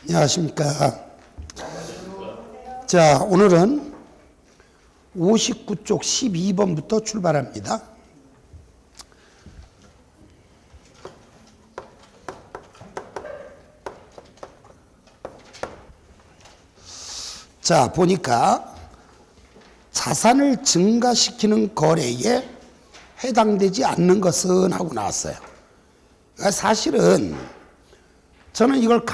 안녕하십니까. 자, 오늘은 59쪽 12번부터 출발합니다. 자, 보니까 자산을 증가시키는 거래에 해당되지 않는 것은 하고 나왔어요. 그러니까 사실은 저는 이걸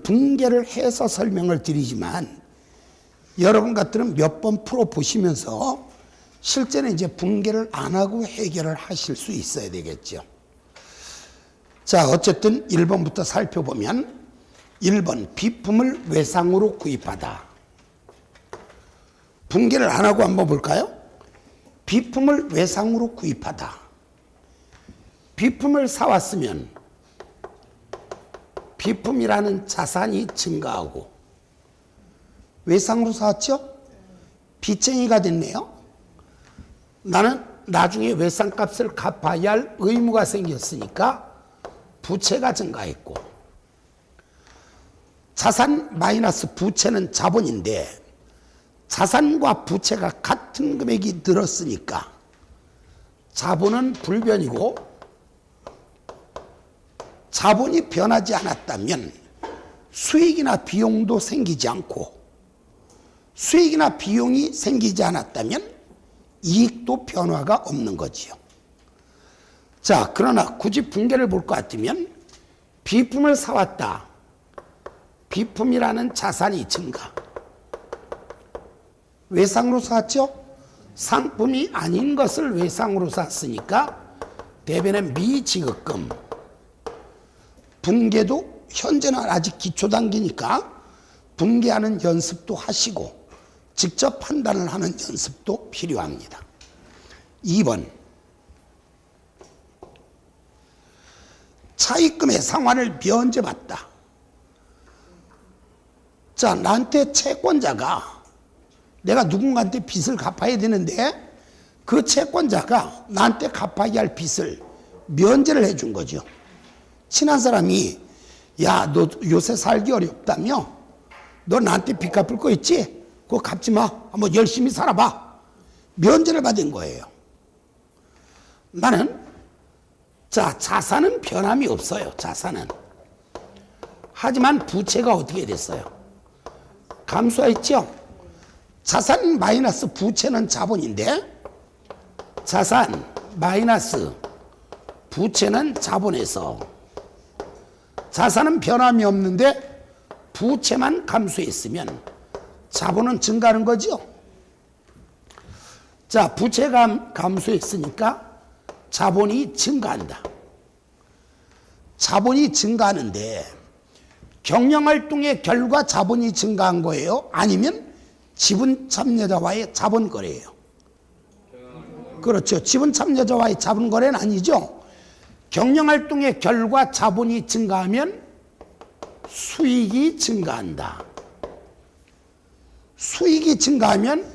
분개를 해서 설명을 드리지만 여러분 같은 몇 번 풀어보시면서 실제는 이제 분개를 안 하고 해결을 하실 수 있어야 되겠죠. 자, 어쨌든 1번부터 살펴보면 1번 비품을 외상으로 구입하다. 분개를 안 하고 한번 볼까요? 비품을 외상으로 구입하다. 비품을 사왔으면 비품이라는 자산이 증가하고 외상으로 사왔죠? 빚쟁이가 됐네요. 나는 나중에 외상값을 갚아야 할 의무가 생겼으니까 부채가 증가했고, 자산 마이너스 부채는 자본인데 자산과 부채가 같은 금액이 늘었으니까 자본은 불변이고, 자본이 변하지 않았다면 수익이나 비용도 생기지 않고, 수익이나 비용이 생기지 않았다면 이익도 변화가 없는 거지요. 자, 그러나 굳이 분개를 볼 것 같으면 비품을 사왔다. 비품이라는 자산이 증가. 외상으로 샀죠? 상품이 아닌 것을 외상으로 샀으니까 대변의 미지급금. 분개도 현재는 아직 기초 단계니까 분개하는 연습도 하시고 직접 판단을 하는 연습도 필요합니다. 2번 차입금의 상환을 면제받다. 자, 나한테 채권자가 내가 누군가한테 빚을 갚아야 되는데 그 채권자가 나한테 갚아야 할 빚을 면제를 해준 거죠. 친한 사람이 야, 너 요새 살기 어렵다며? 너 나한테 빚 갚을 거 있지? 그거 갚지 마. 한번 열심히 살아봐. 면제를 받은 거예요. 나는 자산은 변함이 없어요. 자산은. 하지만 부채가 어떻게 됐어요? 감소했죠? 자산 마이너스 부채는 자본인데 자산 마이너스 부채는 자본에서 자산은 변함이 없는데 부채만 감소했으면 자본은 증가하는 거죠. 자, 부채가 감소했으니까 자본이 증가한다. 자본이 증가하는데 경영활동의 결과 자본이 증가한 거예요? 아니면 지분 참여자와의 자본 거래예요? 그렇죠. 지분 참여자와의 자본 거래는 아니죠. 경영활동의 결과 자본이 증가하면 수익이 증가한다. 수익이 증가하면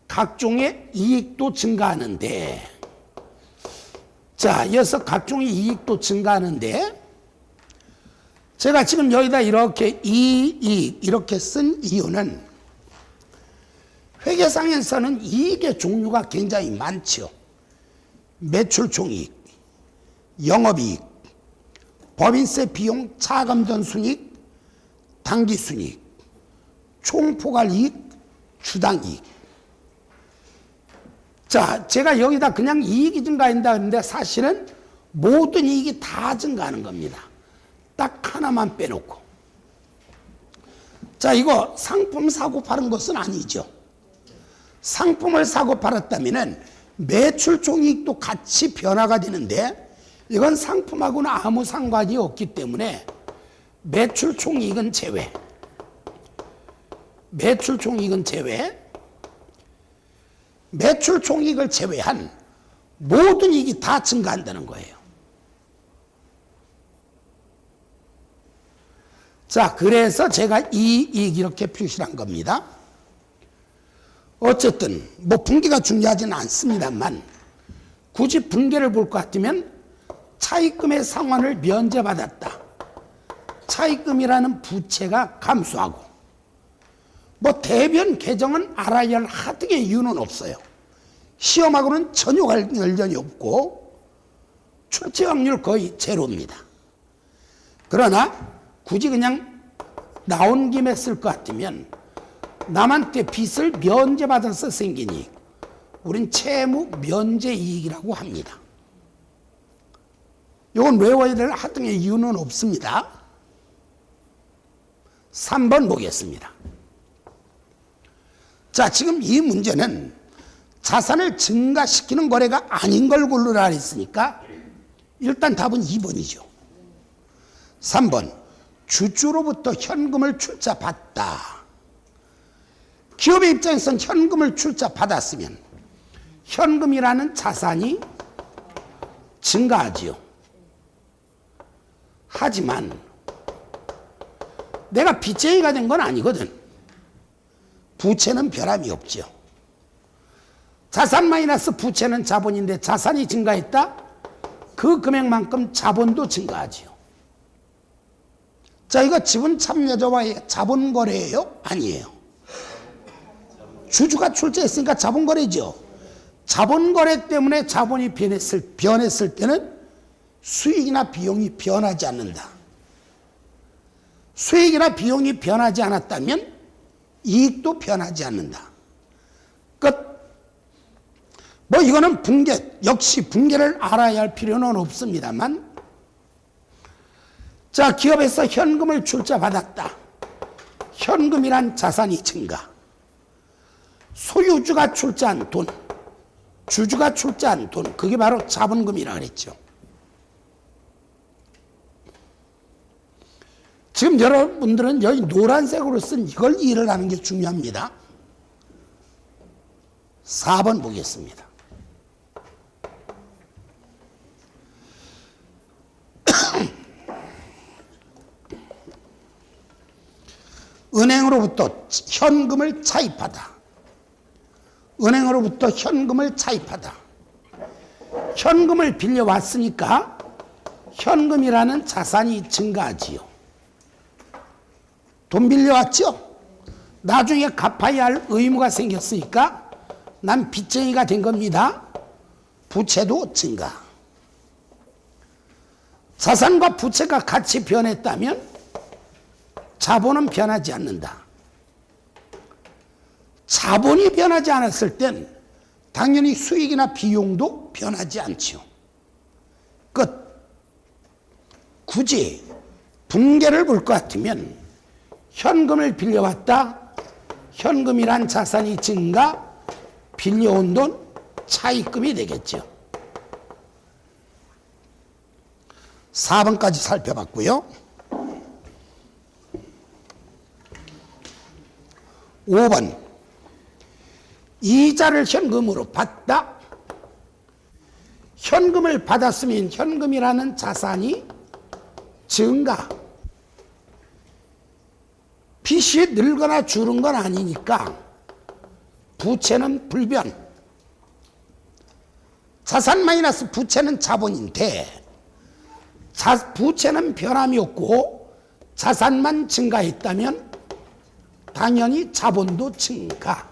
각종의 이익도 증가하는데, 자, 이어서 각종의 이익도 증가하는데, 제가 지금 여기다 이렇게 이익 이렇게 쓴 이유는 회계상에서는 이익의 종류가 굉장히 많죠. 매출총이익, 영업이익, 법인세 비용 차감전 순이익, 당기순이익, 총포괄이익, 주당이익. 자, 제가 여기다 그냥 이익이 증가한다 그러는데 사실은 모든 이익이 다 증가하는 겁니다. 딱 하나만 빼놓고. 자, 이거 상품 사고 파는 것은 아니죠. 상품을 사고 팔았다면 매출 총이익도 같이 변화가 되는데 이건 상품하고는 아무 상관이 없기 때문에 매출 총이익은 제외. 매출 총이익은 제외. 매출 총이익을 제외한 모든 이익이 다 증가한다는 거예요. 자, 그래서 제가 이 이익 이렇게 표시를 한 겁니다. 어쨌든 뭐 분개가 중요하지는 않습니다만 굳이 분개를 볼 것 같으면 차입금의 상환을 면제받았다. 차입금이라는 부채가 감소하고 뭐 대변 개정은 알아야 할 하등의 이유는 없어요. 시험하고는 전혀 관련이 없고 출제 확률 거의 제로입니다. 그러나 굳이 그냥 나온 김에 쓸 것 같으면 남한테 빚을 면제받아서 생긴 이익, 우린 채무 면제 이익이라고 합니다. 이건 외워야 될 하등의 이유는 없습니다. 3번 보겠습니다. 자, 지금 이 문제는 자산을 증가시키는 거래가 아닌 걸 고르라 했으니까 일단 답은 2번이죠. 3번, 주주로부터 현금을 출자받다. 기업의 입장에서는 현금을 출자받았으면 현금이라는 자산이 증가하지요. 하지만 내가 빚쟁이가 된 건 아니거든. 부채는 변함이 없죠. 자산 마이너스 부채는 자본인데 자산이 증가했다? 그 금액만큼 자본도 증가하지요. 자, 이거 지분 참여자와의 자본거래예요? 아니에요. 주주가 출자했으니까 자본거래죠. 자본거래 때문에 자본이 변했을 때는 수익이나 비용이 변하지 않는다. 수익이나 비용이 변하지 않았다면 이익도 변하지 않는다. 끝. 뭐 이거는 역시 붕괴를 알아야 할 필요는 없습니다만, 자, 기업에서 현금을 출자받았다. 현금이란 자산이 증가. 소유주가 출자한 돈, 주주가 출자한 돈, 그게 바로 자본금이라고 그랬죠. 지금 여러분들은 여기 노란색으로 쓴 이걸 이해를 하는 게 중요합니다. 4번 보겠습니다. 은행으로부터 현금을 차입하다. 은행으로부터 현금을 차입하다. 현금을 빌려왔으니까 현금이라는 자산이 증가하지요. 돈 빌려왔죠? 나중에 갚아야 할 의무가 생겼으니까 난 빚쟁이가 된 겁니다. 부채도 증가. 자산과 부채가 같이 변했다면 자본은 변하지 않는다. 자본이 변하지 않았을 땐 당연히 수익이나 비용도 변하지 않죠. 끝. 굳이 붕괴를 볼 것 같으면 현금을 빌려왔다. 현금이란 자산이 증가, 빌려온 돈 차입금이 되겠죠. 4번까지 살펴봤고요. 5번, 이자를 현금으로 받다. 현금을 받았으면 현금이라는 자산이 증가. 빚이 늘거나 줄은 건 아니니까 부채는 불변. 자산 마이너스 부채는 자본인데 부채는 변함이 없고 자산만 증가했다면 당연히 자본도 증가.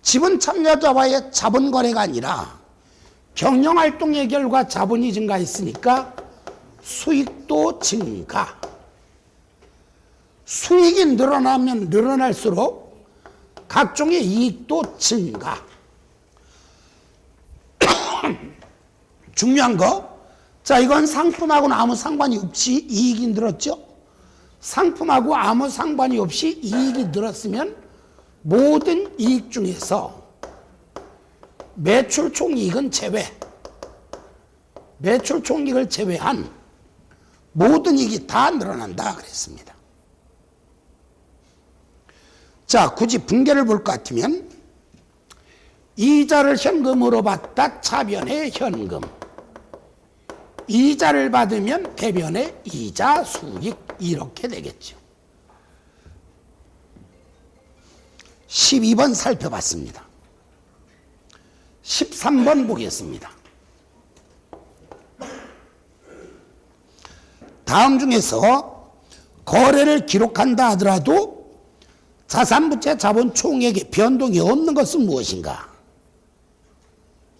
지분 참여자와의 자본 거래가 아니라 경영활동의 결과 자본이 증가했으니까 수익도 증가. 수익이 늘어나면 늘어날수록 각종의 이익도 증가. 중요한 거, 자, 이건 상품하고는 아무 상관이 없이 이익이 늘었죠. 상품하고 아무 상관이 없이 이익이 늘었으면 모든 이익 중에서 매출 총이익은 제외, 매출 총이익을 제외한 모든 이익이 다 늘어난다 그랬습니다. 자, 굳이 붕괴를 볼 것 같으면 이자를 현금으로 받다 차변의 현금, 이자를 받으면 대변의 이자 수익, 이렇게 되겠죠. 12번 살펴봤습니다. 13번 보겠습니다. 다음 중에서 거래를 기록한다 하더라도 자산부채 자본 총액의 변동이 없는 것은 무엇인가?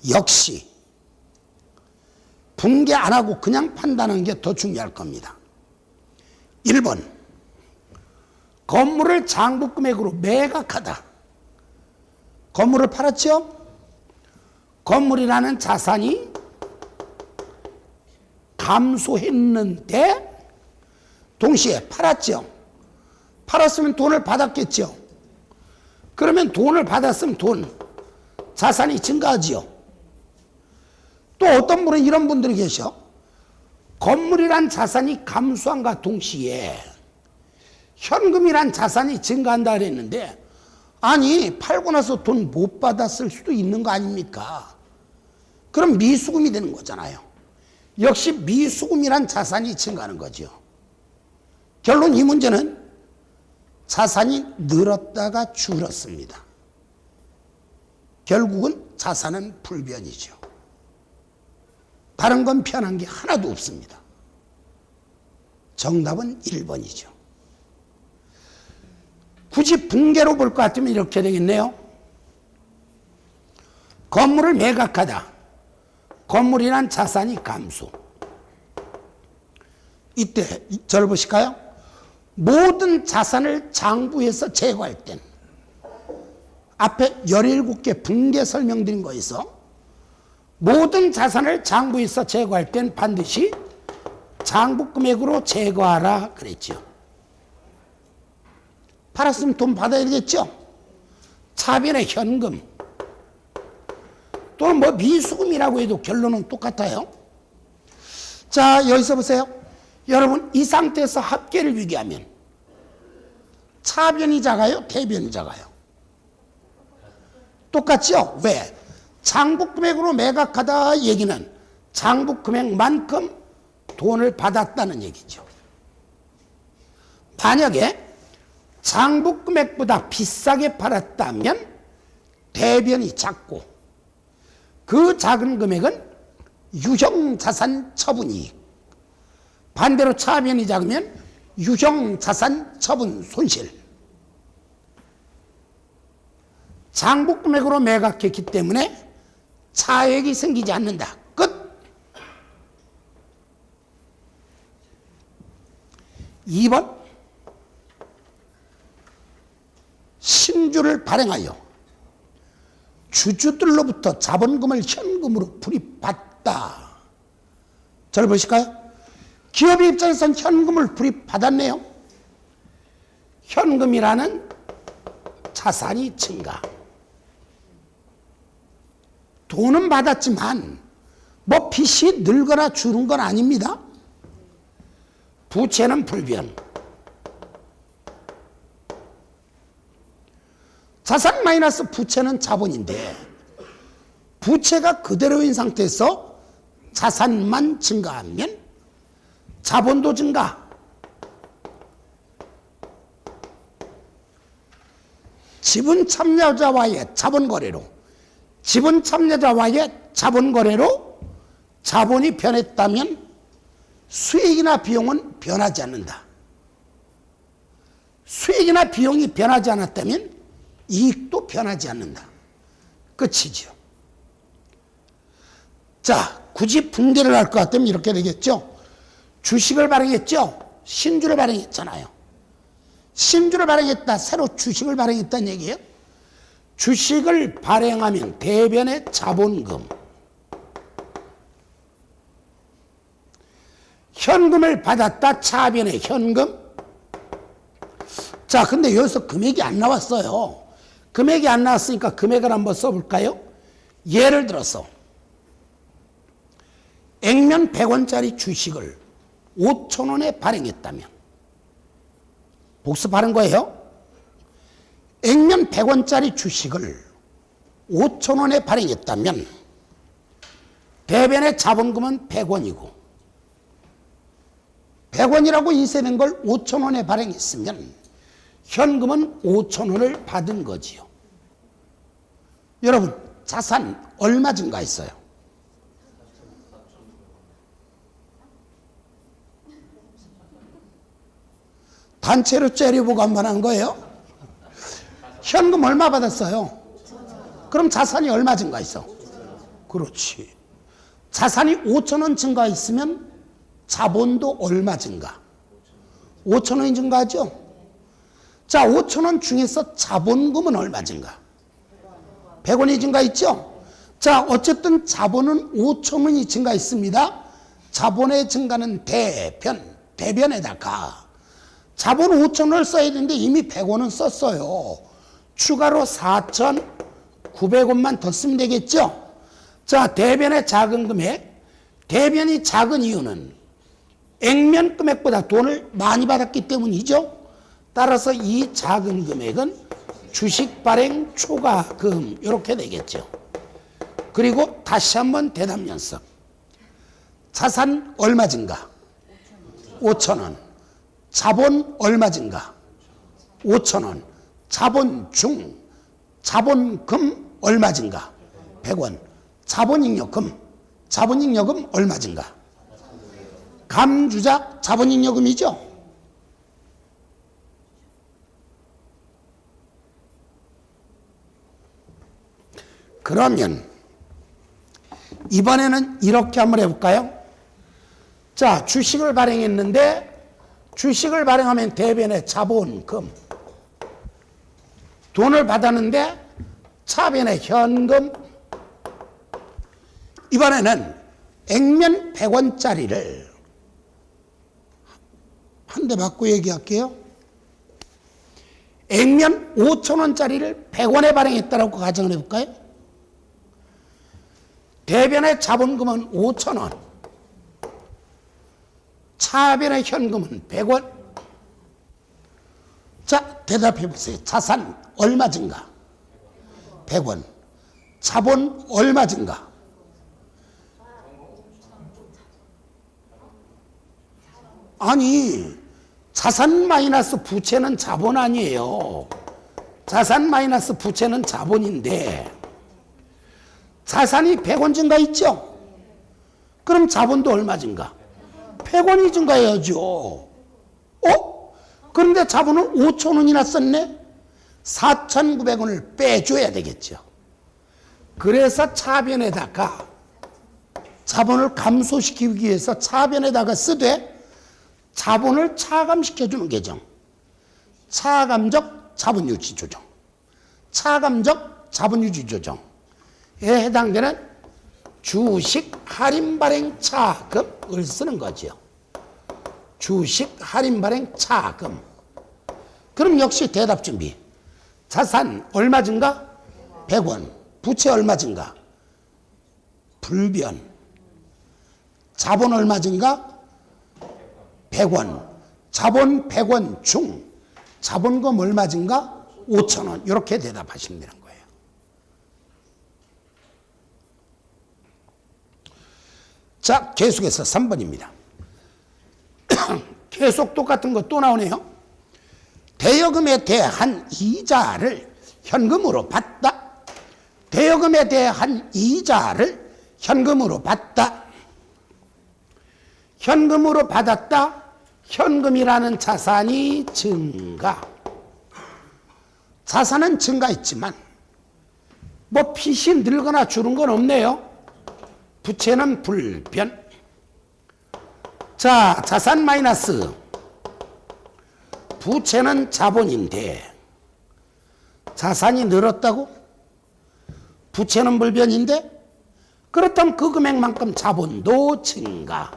역시 분개 안 하고 그냥 판단하는 게 더 중요할 겁니다. 1번, 건물을 장부금액으로 매각하다. 건물을 팔았죠? 건물이라는 자산이 감소했는데 동시에 팔았죠. 팔았으면 돈을 받았겠죠. 그러면 돈을 받았으면 자산이 증가하지요. 또 어떤 분은 이런 분들이 계셔. 건물이란 자산이 감소한과 동시에 현금이란 자산이 증가한다 그랬는데, 아니 팔고 나서 돈 못 받았을 수도 있는 거 아닙니까? 그럼 미수금이 되는 거잖아요. 역시 미수금이란 자산이 증가하는 거죠. 결론, 이 문제는 자산이 늘었다가 줄었습니다. 결국은 자산은 불변이죠. 다른 건 변한 게 하나도 없습니다. 정답은 1번이죠. 굳이 분개로 볼 것 같으면 이렇게 되겠네요. 건물을 매각하다. 건물이란 자산이 감소. 이때 저를 보실까요? 모든 자산을 장부에서 제거할 땐, 앞에 17개 분개 설명드린 거에서 모든 자산을 장부에서 제거할 땐 반드시 장부금액으로 제거하라 그랬죠. 팔았으면 돈 받아야 되겠죠. 차변의 현금 또는 뭐 미수금이라고 해도 결론은 똑같아요. 자, 여기서 보세요. 여러분, 이 상태에서 합계를 비교하면 차변이 작아요? 대변이 작아요? 똑같죠? 왜? 장부금액으로 매각하다 얘기는 장부금액만큼 돈을 받았다는 얘기죠. 만약에 장부금액보다 비싸게 팔았다면 대변이 작고, 그 작은 금액은 유형자산 처분이익. 반대로 차변이 작으면 유형자산 처분 손실. 장부금액으로 매각했기 때문에 차액이 생기지 않는다. 끝. 2번, 신주를 발행하여 주주들로부터 자본금을 현금으로 불입받다. 저를 보실까요? 기업의 입장에서는 현금을 불입받았네요. 현금이라는 자산이 증가. 돈은 받았지만 뭐 빚이 늘거나 줄은 건 아닙니다. 부채는 불변. 자산 마이너스 부채는 자본인데, 부채가 그대로인 상태에서 자산만 증가하면 자본도 증가. 지분 참여자와의 자본거래로, 지분 참여자와의 자본거래로 자본이 변했다면 수익이나 비용은 변하지 않는다. 수익이나 비용이 변하지 않았다면 이익도 변하지 않는다. 끝이죠. 자, 굳이 분개를 할 것 같으면 이렇게 되겠죠. 주식을 발행했죠. 신주를 발행했잖아요. 신주를 발행했다. 새로 주식을 발행했다는 얘기예요. 주식을 발행하면 대변의 자본금, 현금을 받았다. 차변의 현금. 자, 근데 여기서 금액이 안 나왔어요. 금액이 안 나왔으니까 금액을 한번 써볼까요? 예를 들어서 액면 100원짜리 주식을 5,000원에 발행했다면, 복습하는 거예요. 액면 100원짜리 주식을 5,000원에 발행했다면 대변의 자본금은 100원이고, 100원이라고 인쇄된 걸 5,000원에 발행했으면 현금은 5,000원을 받은 거지요. 여러분, 자산 얼마 증가했어요? 단체로 째려보고 한 번 한 거예요? 현금 얼마 받았어요? 그럼 자산이 얼마 증가했어? 그렇지. 자산이 5,000원 증가했으면 자본도 얼마 증가? 5,000원이 증가하죠? 자, 5,000원 중에서 자본금은 얼마 증가? 100원이 증가했죠? 자, 어쨌든 자본은 5,000원이 증가했습니다. 자본의 증가는 대변에다가 자본 5,000원을 써야 되는데 이미 100원은 썼어요. 추가로 4,900원만 더 쓰면 되겠죠? 자, 대변의 작은 금액. 대변이 작은 이유는 액면 금액보다 돈을 많이 받았기 때문이죠. 따라서 이 작은 금액은 주식 발행 초과금 이렇게 되겠죠. 그리고 다시 한번 대답 연습. 자산 얼마 증가? 5,000원. 자본 얼마 증가? 5,000원. 자본 중, 자본금 얼마 증가? 100원. 자본잉여금, 자본잉여금 얼마 증가? 감주자 자본잉여금이죠. 그러면 이번에는 이렇게 한번 해볼까요? 자, 주식을 발행했는데 주식을 발행하면 대변의 자본금, 돈을 받았는데 차변의 현금. 이번에는 액면 100원짜리를 한 대 맞고 얘기할게요. 액면 5,000원짜리를 100원에 발행했다고 가정을 해볼까요? 대변의 자본금은 5,000원, 차변의 현금은 100원. 자, 대답해 보세요. 자산 얼마 증가? 100원. 자본 얼마 증가? 아니, 자산 마이너스 부채는 자본 아니에요. 자산 마이너스 부채는 자본인데 자산이 100원 증가했죠? 그럼 자본도 얼마 증가? 100원이 증가해야죠. 그런데 자본은 5,000원이나 썼네? 4,900원을 빼줘야 되겠죠. 그래서 차변에다가 자본을 감소시키기 위해서 차변에다가 쓰되 자본을 차감시켜주는 계정. 차감적 자본유지 조정. 차감적 자본유지 조정에 해당되는 주식 할인 발행 차금을 쓰는 거죠. 주식 할인 발행 차금. 그럼 역시 대답 준비. 자산 얼마 증가? 100원. 부채 얼마 증가? 불변. 자본 얼마 증가? 100원. 자본 100원 중 자본금 얼마 증가? 5,000원. 이렇게 대답하시면 되는 거예요. 자, 계속해서 3번입니다. 계속 똑같은 거 또 나오네요. 대여금에 대한 이자를 현금으로 받다. 대여금에 대한 이자를 현금으로 받다. 현금으로 받았다. 현금이라는 자산이 증가. 자산은 증가했지만 뭐 빚이 늘거나 줄은 건 없네요. 부채는 불변. 자, 자산 마이너스 부채는 자본인데 자산이 늘었다고? 부채는 불변인데? 그렇다면 그 금액만큼 자본도 증가.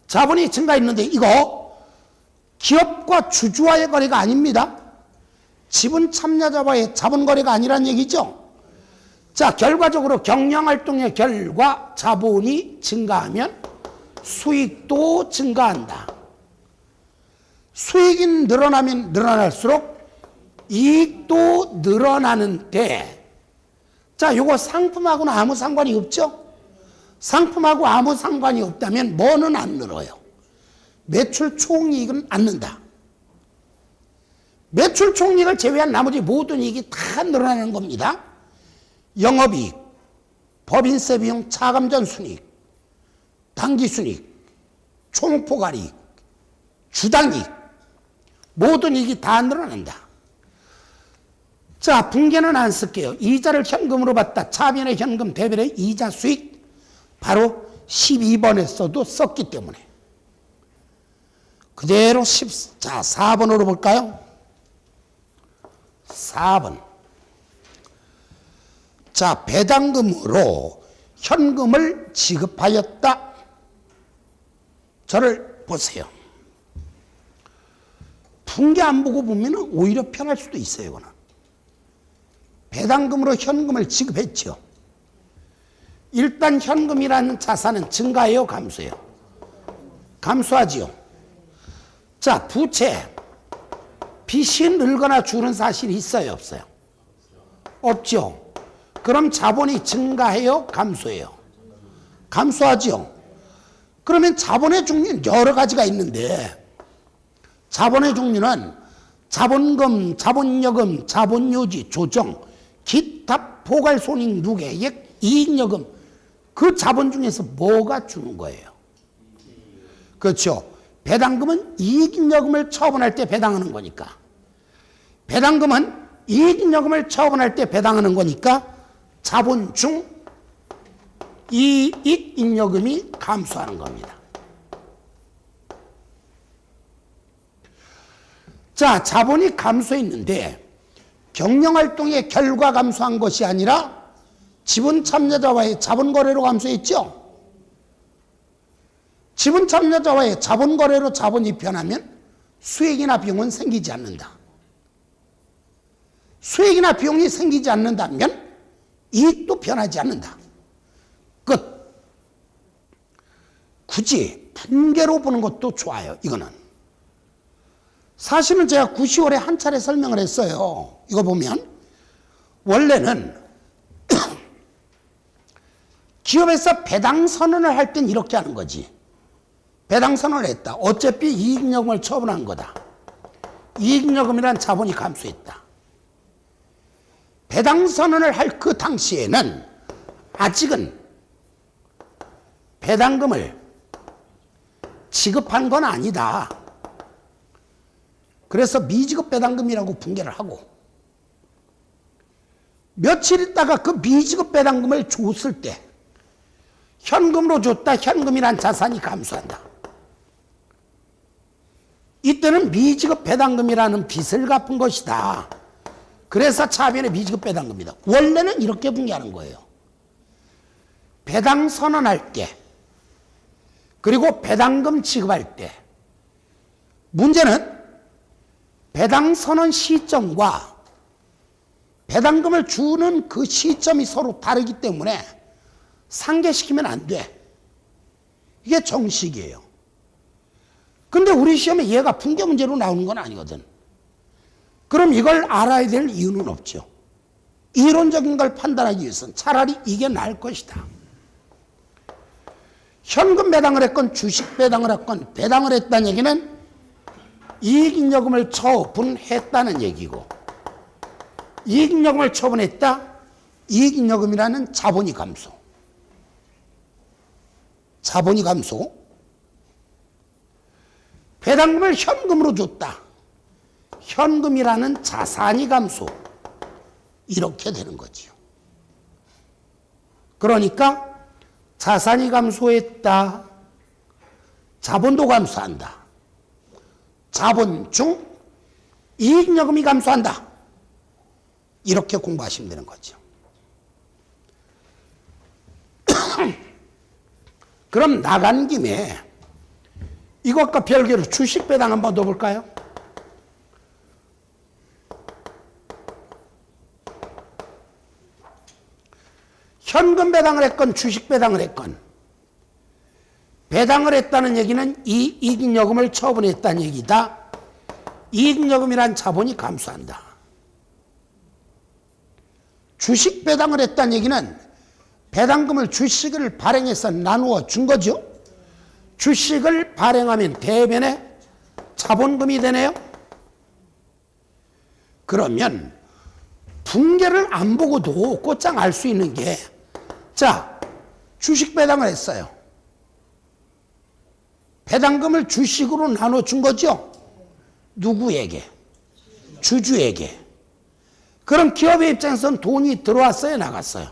자본이 증가했는데 이거 기업과 주주와의 거래가 아닙니다. 지분 참여자와의 자본 거래가 아니란 얘기죠. 자, 결과적으로 경영활동의 결과 자본이 증가하면 수익도 증가한다. 수익이 늘어나면 늘어날수록 이익도 늘어나는데, 자, 요거 상품하고는 아무 상관이 없죠? 상품하고 아무 상관이 없다면 뭐는 안 늘어요? 매출 총이익은 안 는다. 매출 총이익을 제외한 나머지 모든 이익이 다 늘어나는 겁니다. 영업이익, 법인세 비용 차감전 순이익, 당기순이익, 총포괄이익, 주당이익, 모든 이익이 다 늘어난다. 자, 분계는 안 쓸게요. 이자를 현금으로 받다. 차변의 현금, 대변의 이자 수익. 바로 12번에서도 썼기 때문에. 그대로 자, 4번으로 볼까요? 4번. 자, 배당금으로 현금을 지급하였다. 저를 보세요. 분계 안 보고 보면 오히려 편할 수도 있어요. 이거는. 배당금으로 현금을 지급했죠. 일단 현금이라는 자산은 증가해요, 감소해요? 감소하지요. 자, 부채, 빚이 늘거나 줄은 사실이 있어요, 없어요? 없죠. 그럼 자본이 증가해요, 감소해요? 감소하죠. 그러면 자본의 종류는 여러 가지가 있는데, 자본의 종류는 자본금, 자본여금, 자본요지, 조정, 기타, 포괄손익, 누계액, 이익여금, 그 자본 중에서 뭐가 주는 거예요? 그렇죠. 배당금은 이익여금을 처분할 때 배당하는 거니까. 배당금은 이익여금을 처분할 때 배당하는 거니까 자본 중 이익잉여금이 감소하는 겁니다. 자, 자본이 감소했는데 경영활동의 결과 감소한 것이 아니라 지분 참여자와의 자본 거래로 감소했죠. 지분 참여자와의 자본 거래로 자본이 변하면 수익이나 비용은 생기지 않는다. 수익이나 비용이 생기지 않는다면 이익도 변하지 않는다. 끝. 굳이 분계로 보는 것도 좋아요. 이거는. 사실은 제가 9, 10월에 한 차례 설명을 했어요. 이거 보면 원래는 기업에서 배당 선언을 할 땐 이렇게 하는 거지. 배당 선언을 했다. 어차피 이익여금을 처분한 거다. 이익여금이란 자본이 감소했다. 배당 선언을 할 그 당시에는 아직은 배당금을 지급한 건 아니다. 그래서 미지급 배당금이라고 분계를 하고 며칠 있다가 그 미지급 배당금을 줬을 때 현금으로 줬다. 현금이란 자산이 감소한다. 이때는 미지급 배당금이라는 빚을 갚은 것이다. 그래서 차변의 미지급 배당금이다. 원래는 이렇게 분계하는 거예요. 배당 선언할 때 그리고 배당금 지급할 때 문제는 배당 선언 시점과 배당금을 주는 그 시점이 서로 다르기 때문에 상계시키면 안 돼. 이게 정식이에요. 근데 우리 시험에 얘가 분계 문제로 나오는 건 아니거든. 그럼 이걸 알아야 될 이유는 없죠. 이론적인 걸 판단하기 위해서는 차라리 이게 나을 것이다. 현금 배당을 했건 주식 배당을 했건 배당을 했다는 얘기는 이익잉여금을 처분했다는 얘기고 이익잉여금을 처분했다. 이익잉여금이라는 자본이 감소. 자본이 감소. 배당금을 현금으로 줬다. 현금이라는 자산이 감소. 이렇게 되는 거지요. 그러니까 자산이 감소했다. 자본도 감소한다. 자본 중 이익여금이 감소한다. 이렇게 공부하시면 되는 거죠. 그럼 나간 김에 이것과 별개로 주식 배당 한번 더 볼까요? 현금 배당을 했건 주식 배당을 했건 배당을 했다는 얘기는 이 이익여금을 처분했다는 얘기다. 이익여금이란 자본이 감소한다. 주식 배당을 했다는 얘기는 배당금을 주식을 발행해서 나누어 준 거죠. 주식을 발행하면 대변에 자본금이 되네요. 그러면 분계를 안 보고도 곧장 알 수 있는 게 자, 주식 배당을 했어요. 배당금을 주식으로 나눠준 거죠. 누구에게? 주주에게. 그럼 기업의 입장에서는 돈이 들어왔어요, 나갔어요?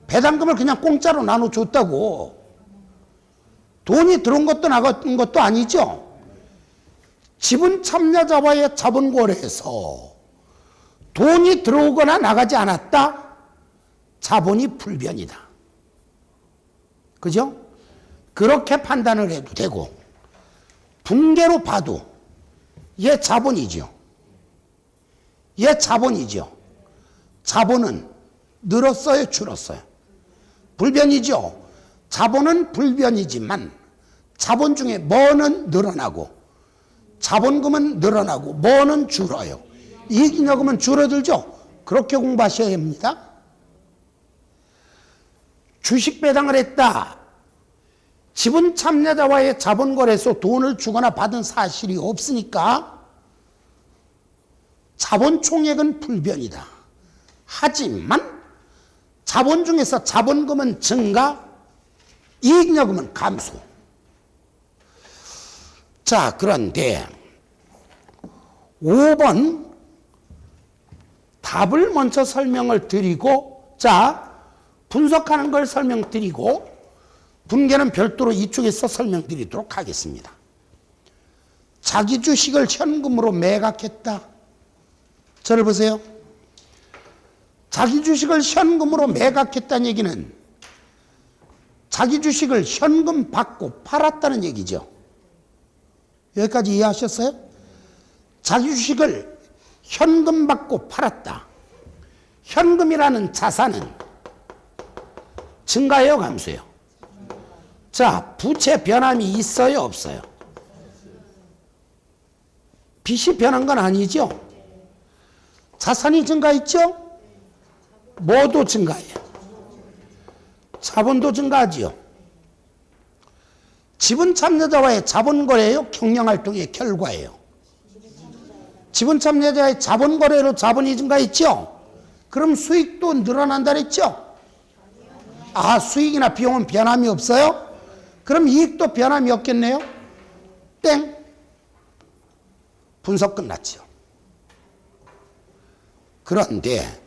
배당금을 그냥 공짜로 나눠줬다고. 돈이 들어온 것도 나간 것도 아니죠. 지분 참여자와의 자본 거래에서 돈이 들어오거나 나가지 않았다? 자본이 불변이다. 그죠? 그렇게 판단을 해도 되고, 붕괴로 봐도 얘 자본이죠. 얘 자본이죠. 자본은 늘었어요, 줄었어요? 불변이죠. 자본은 불변이지만 자본 중에 뭐는 늘어나고 자본금은 늘어나고 뭐는 줄어요? 이익잉여금은 줄어들죠. 그렇게 공부하셔야 합니다. 주식 배당을 했다. 지분 참여자와의 자본 거래에서 돈을 주거나 받은 사실이 없으니까 자본 총액은 불변이다. 하지만 자본 중에서 자본금은 증가, 이익잉여금은 감소. 자, 그런데 5번 답을 먼저 설명을 드리고, 자, 분석하는 걸 설명드리고 분계는 별도로 이쪽에서 설명드리도록 하겠습니다. 자기 주식을 현금으로 매각했다. 저를 보세요. 자기 주식을 현금으로 매각했다는 얘기는 자기 주식을 현금 받고 팔았다는 얘기죠. 여기까지 이해하셨어요? 자기 주식을 현금 받고 팔았다. 현금이라는 자산은 증가해요, 감소해요? 자, 부채 변함이 있어요, 없어요? 빚이 변한 건 아니죠? 자산이 증가했죠? 뭐도 증가해요? 자본도 증가하지요. 지분 참여자와의 자본 거래예요, 경영 활동의 결과예요? 지분 참여자의 자본 거래로 자본이 증가했죠? 그럼 수익도 늘어난다 그랬죠? 아, 수익이나 비용은 변함이 없어요? 그럼 이익도 변함이 없겠네요? 땡. 분석 끝났죠. 그런데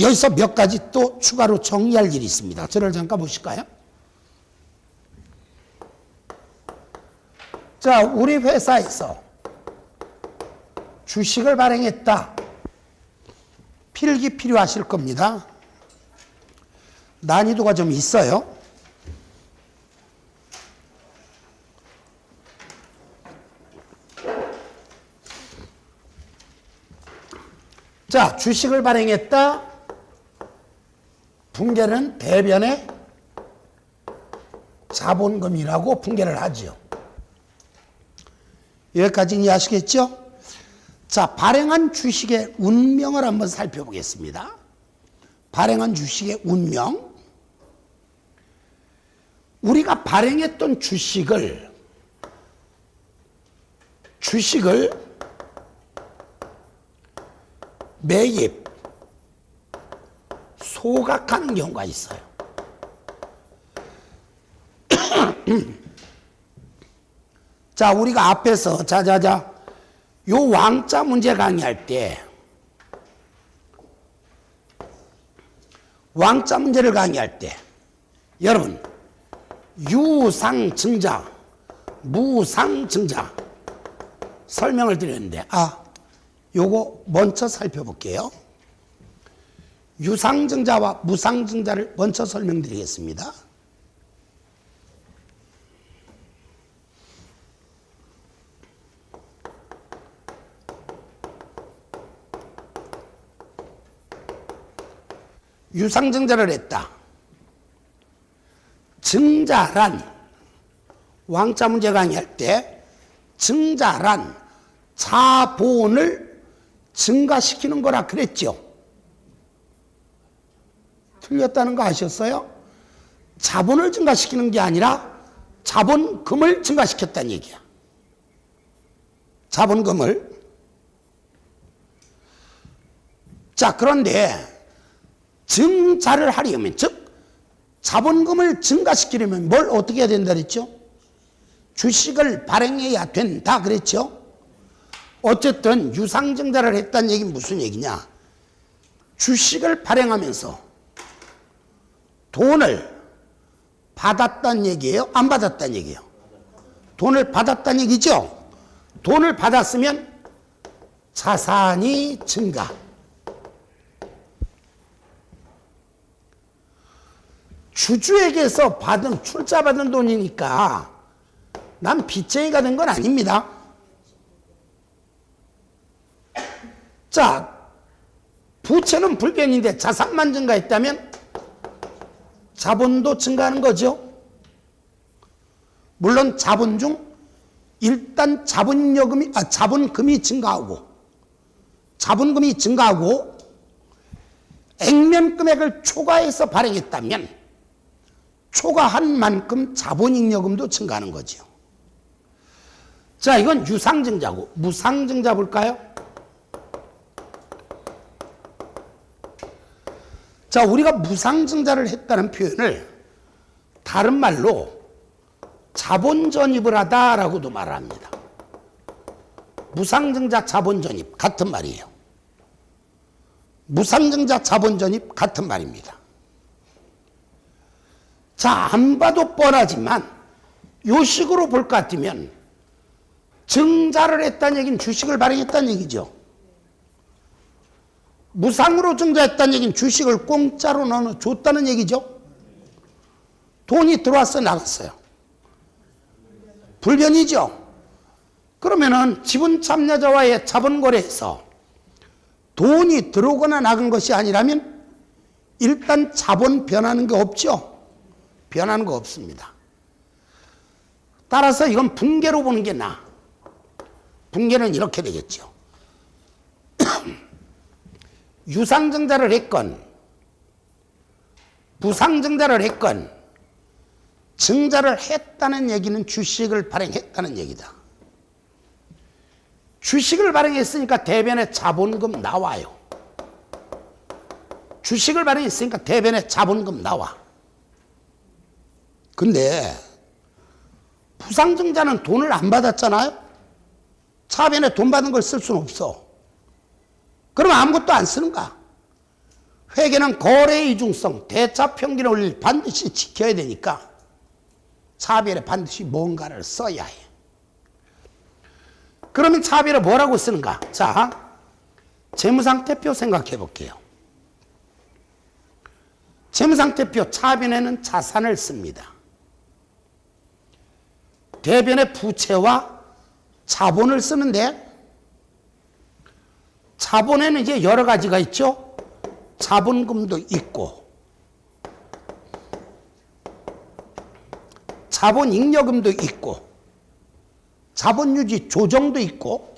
여기서 몇 가지 또 추가로 정리할 일이 있습니다. 저를 잠깐 보실까요? 자, 우리 회사에서 주식을 발행했다. 필기 필요하실 겁니다. 난이도가 좀 있어요. 자, 주식을 발행했다. 분계는 대변의 자본금이라고 분계를 하죠. 여기까지 이해하시겠죠? 자, 발행한 주식의 운명을 한번 살펴보겠습니다. 발행한 주식의 운명. 우리가 발행했던 주식을 매입, 소각하는 경우가 있어요. 자, 우리가 앞에서 요 왕자 문제 강의할 때 왕자 문제를 강의할 때 여러분 유상증자, 무상증자 설명을 드렸는데 요거 먼저 살펴볼게요. 유상증자와 무상증자를 먼저 설명드리겠습니다. 유상증자를 했다. 증자란 왕자 문제 강의할 때 증자란 자본을 증가시키는 거라 그랬죠. 틀렸다는 거 아셨어요? 자본을 증가시키는 게 아니라 자본금을 증가시켰다는 얘기야. 자본금을. 자, 그런데 증자를 하려면, 즉 자본금을 증가시키려면 뭘 어떻게 해야 된다 그랬죠? 주식을 발행해야 된다 그랬죠? 어쨌든 유상증자를 했다는 얘기는 무슨 얘기냐? 주식을 발행하면서 돈을 받았다는 얘기예요? 안 받았다는 얘기예요? 돈을 받았다는 얘기죠? 돈을 받았으면 자산이 증가. 주주에게서 출자받은 돈이니까 난 빚쟁이가 된 건 아닙니다. 자, 부채는 불변인데 자산만 증가했다면 자본도 증가하는 거죠. 물론 자본 중 일단 자본금이 증가하고 액면 금액을 초과해서 발행했다면 초과한 만큼 자본잉여금도 증가하는 거죠. 자, 이건 유상증자고 무상증자 볼까요? 자, 우리가 무상증자를 했다는 표현을 다른 말로 자본전입을 하다라고도 말합니다. 무상증자 자본전입 같은 말이에요. 무상증자 자본전입 같은 말입니다. 자, 안 봐도 뻔하지만 요 식으로 볼 것 같으면 증자를 했다는 얘기는 주식을 발행했다는 얘기죠. 무상으로 증자했다는 얘기는 주식을 공짜로 나눠줬다는 얘기죠. 돈이 들어왔어 나갔어요? 불변이죠. 그러면은 지분 참여자와의 자본거래에서 돈이 들어오거나 나간 것이 아니라면 일단 자본 변하는 게 없죠. 변하는 거 없습니다. 따라서 이건 분계로 보는 게 나아. 분계는 이렇게 되겠죠. 유상증자를 했건 무상증자를 했건 증자를 했다는 얘기는 주식을 발행했다는 얘기다. 주식을 발행했으니까 대변에 자본금 나와요. 주식을 발행했으니까 대변에 자본금 나와. 근데 무상증자는 돈을 안 받았잖아요. 차변에 돈 받은 걸 쓸 수는 없어. 그럼 아무것도 안 쓰는가? 회계는 거래의 이중성, 대차평균의 원리를 반드시 지켜야 되니까 차별에 반드시 뭔가를 써야 해. 그러면 차별에 뭐라고 쓰는가? 자, 재무상태표 생각해 볼게요. 재무상태표 차변에는 자산을 씁니다. 대변에 부채와 자본을 쓰는데 자본에는 이제 여러 가지가 있죠. 자본금도 있고 자본잉여금도 있고 자본유지 조정도 있고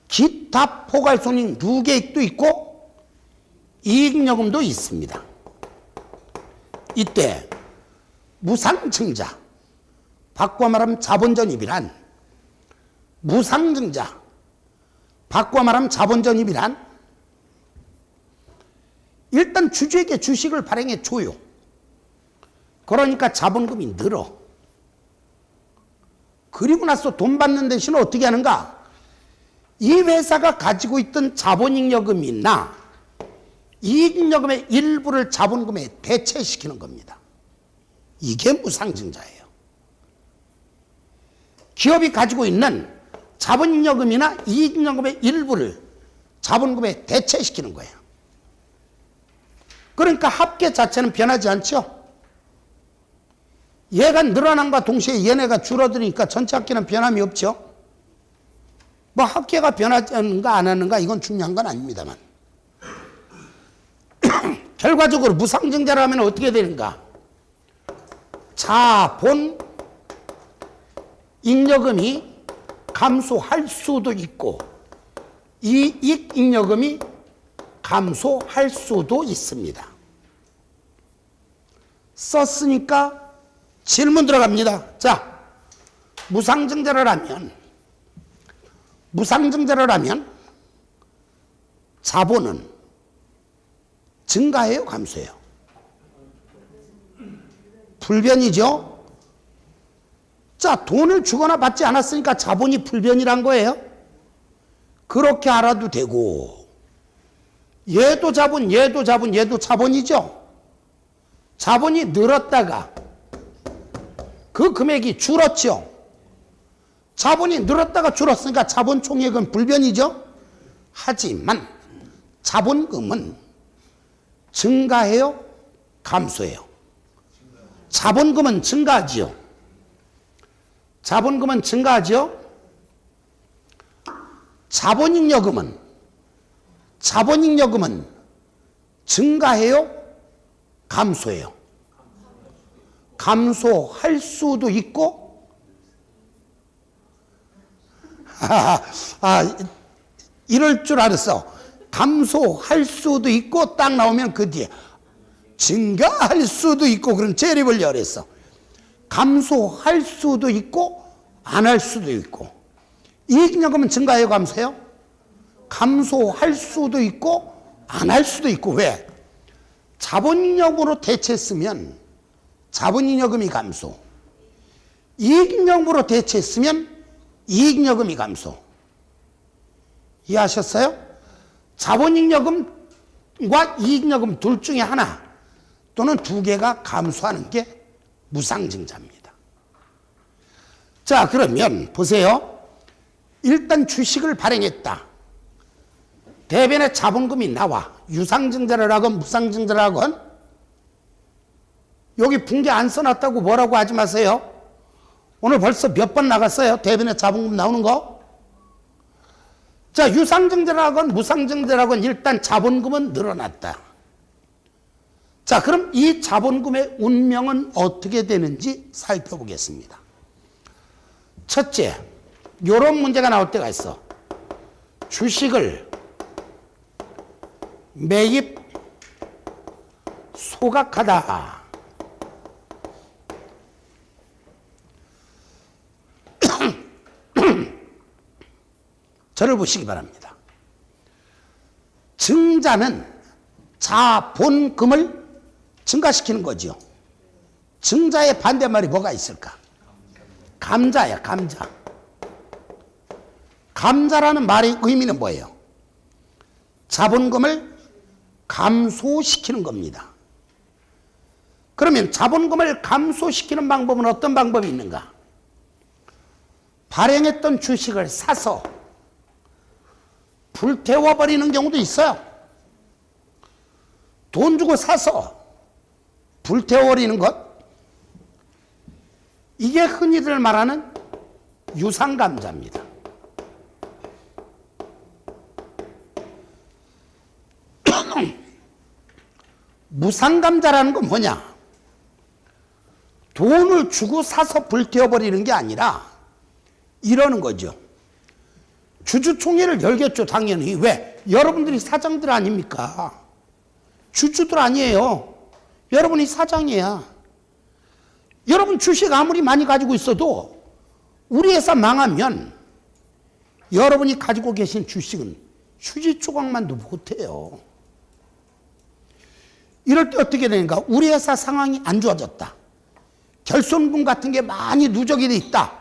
기타 포괄손익 누계익도 있고 이익여금도 있습니다. 이때 무상증자, 바꿔 말하면 자본전입이란, 무상증자, 바꿔 말하면 자본전입이란 일단 주주에게 주식을 발행해 줘요. 그러니까 자본금이 늘어. 그리고 나서 돈 받는 대신에 어떻게 하는가? 이 회사가 가지고 있던 자본잉여금이나 이익잉여금의 일부를 자본금에 대체시키는 겁니다. 이게 무상증자예요. 기업이 가지고 있는 자본잉여금이나 이익잉여금의 일부를 자본금에 대체시키는 거예요. 그러니까 합계 자체는 변하지 않죠. 얘가 늘어난과 동시에 얘네가 줄어드니까 전체 합계는 변함이 없죠. 뭐 합계가 변하는가 안 하는가 이건 중요한 건 아닙니다만 결과적으로 무상증자를 하면 어떻게 되는가? 자본 잉여금이 감소할 수도 있고 이익 잉여금이 감소할 수도 있습니다. 썼으니까 질문 들어갑니다. 자, 무상증자를 하면 자본은 증가해요, 감소해요? 불변이죠. 자, 돈을 주거나 받지 않았으니까 자본이 불변이란 거예요. 그렇게 알아도 되고, 얘도 자본, 얘도 자본, 얘도 자본이죠. 자본이 늘었다가 그 금액이 줄었죠. 자본이 늘었다가 줄었으니까 자본 총액은 불변이죠. 하지만 자본금은 증가해요? 감소해요? 자본금은 증가하지요. 자본금은 증가하죠. 자본잉여금은 증가해요? 감소해요? 감소할 수도 있고, 이럴 줄 알았어. 감소할 수도 있고, 딱 나오면 그 뒤에 증가할 수도 있고, 그런 재립을 열었어. 감소할 수도 있고, 안 할 수도 있고. 이익잉여금은 증가해요, 감소해요? 감소할 수도 있고, 안 할 수도 있고. 왜? 자본잉여금으로 대체했으면 자본잉여금이 감소, 이익잉여금으로 대체했으면 이익잉여금이 감소. 이해하셨어요? 자본잉여금과 이익잉여금 둘 중에 하나 또는 두 개가 감소하는 게 무상증자입니다. 자, 그러면 보세요. 일단 주식을 발행했다. 대변에 자본금이 나와. 유상증자를 하건 무상증자를 하건, 여기 붕괴 안 써놨다고 뭐라고 하지 마세요. 오늘 벌써 몇 번 나갔어요. 대변에 자본금 나오는 거. 자, 유상증자를 하건 무상증자를 하건 일단 자본금은 늘어났다. 자, 그럼 이 자본금의 운명은 어떻게 되는지 살펴보겠습니다. 첫째, 이런 문제가 나올 때가 있어. 주식을 매입 소각하다. 저를 보시기 바랍니다. 증자는 자본금을 증가시키는 거죠. 증자의 반대말이 뭐가 있을까? 감자야, 감자. 감자라는 말의 의미는 뭐예요? 자본금을 감소시키는 겁니다. 그러면 자본금을 감소시키는 방법은 어떤 방법이 있는가? 발행했던 주식을 사서 불태워버리는 경우도 있어요. 돈 주고 사서 불태워버리는 것. 이게 흔히들 말하는 유상감자입니다. 무상감자라는 건 뭐냐? 돈을 주고 사서 불태워버리는 게 아니라 이러는 거죠. 주주총회를 열겠죠, 당연히. 왜? 여러분들이 사장들 아닙니까? 주주들 아니에요. 여러분이 사장이야. 여러분 주식 아무리 많이 가지고 있어도 우리 회사 망하면 여러분이 가지고 계신 주식은 휴지 조각만도 못해요. 이럴 때 어떻게 되는가? 우리 회사 상황이 안 좋아졌다. 결손금 같은 게 많이 누적이 돼 있다.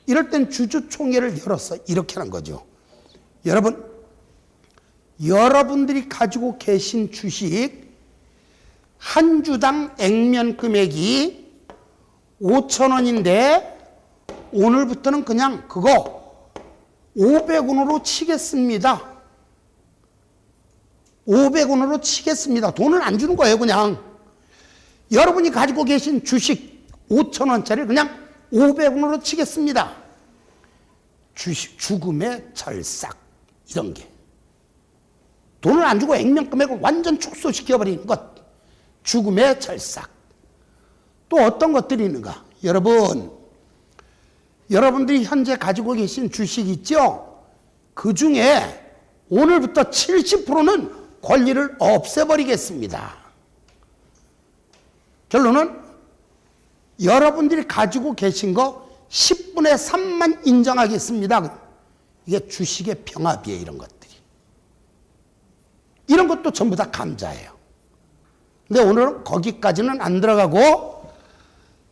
이럴 땐 주주총회를 열어서 이렇게 하는 거죠. 여러분, 여러분들이 가지고 계신 주식 한 주당 액면 금액이 5,000원인데 오늘부터는 그냥 그거 500원으로 치겠습니다. 500원으로 치겠습니다. 돈을 안 주는 거예요, 그냥. 여러분이 가지고 계신 주식 5,000원짜리를 그냥 500원으로 치겠습니다. 주식, 죽음의 절삭, 이런 게. 돈을 안 주고 액면 금액을 완전 축소시켜버리는 것. 죽음의 절삭. 또 어떤 것들이 있는가? 여러분들이 현재 가지고 계신 주식 있죠? 그 중에 오늘부터 70%는 권리를 없애버리겠습니다. 결론은 여러분들이 가지고 계신 거 10분의 3만 인정하겠습니다. 이게 주식의 병합이에요, 이런 것들이. 이런 것도 전부 다 감자예요. 근데 오늘은 거기까지는 안 들어가고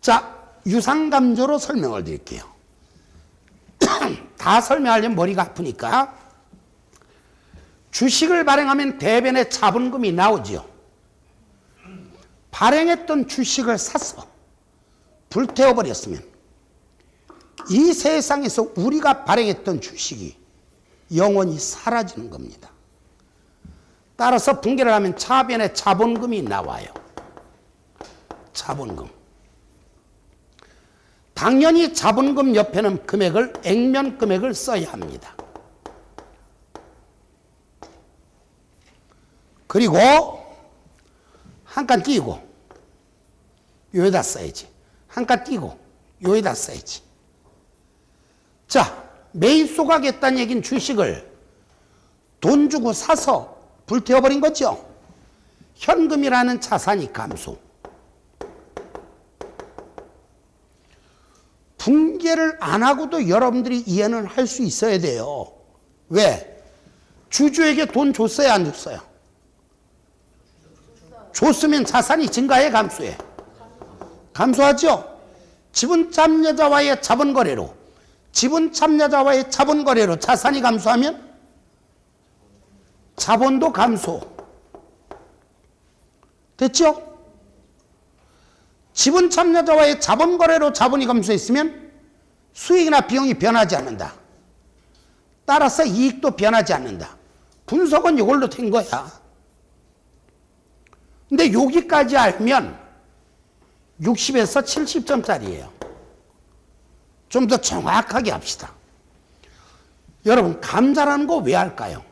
자, 유상감조로 설명을 드릴게요. 다 설명하려면 머리가 아프니까. 주식을 발행하면 대변에 자본금이 나오지요. 발행했던 주식을 사서 불태워버렸으면 이 세상에서 우리가 발행했던 주식이 영원히 사라지는 겁니다. 따라서 붕괴를 하면 차변에 자본금이 나와요. 자본금. 당연히 자본금 옆에는 금액을, 액면 금액을 써야 합니다. 그리고 한 칸 띄고 여기다 써야지. 한 칸 띄고 여기다 써야지. 자, 매입소각했다는 얘기는 주식을 돈 주고 사서 불태워버린 거죠. 현금이라는 자산이 감소. 붕괴를 안 하고도 여러분들이 이해는 할 수 있어야 돼요. 왜? 주주에게 돈 줬어요, 안 줬어요? 줬으면 자산이 증가해, 감소해? 감소하죠? 지분 참여자와의 자본거래로, 지분 참여자와의 자본거래로 자산이 감소하면 자본도 감소. 됐죠? 지분 참여자와의 자본거래로 자본이 감소했으면 수익이나 비용이 변하지 않는다. 따라서 이익도 변하지 않는다. 분석은 이걸로 된 거야. 근데 여기까지 알면 60에서 70점짜리예요. 좀 더 정확하게 합시다. 여러분, 감자라는 거 왜 할까요?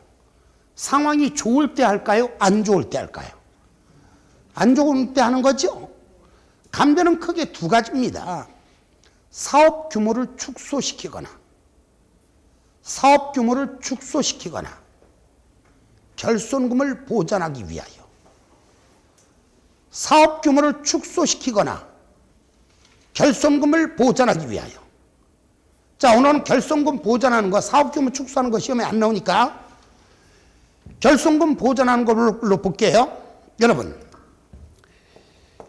상황이 좋을 때 할까요? 안 좋을 때 할까요? 안 좋을 때 하는 거죠. 감자는 크게 두 가지입니다. 사업 규모를 축소시키거나, 사업 규모를 축소시키거나, 결손금을 보전하기 위하여. 사업 규모를 축소시키거나, 결손금을 보전하기 위하여. 자, 오늘은 결손금 보전하는 거, 사업 규모 축소하는 거 시험에 안 나오니까 결손금 보전하는 걸로 볼게요. 여러분,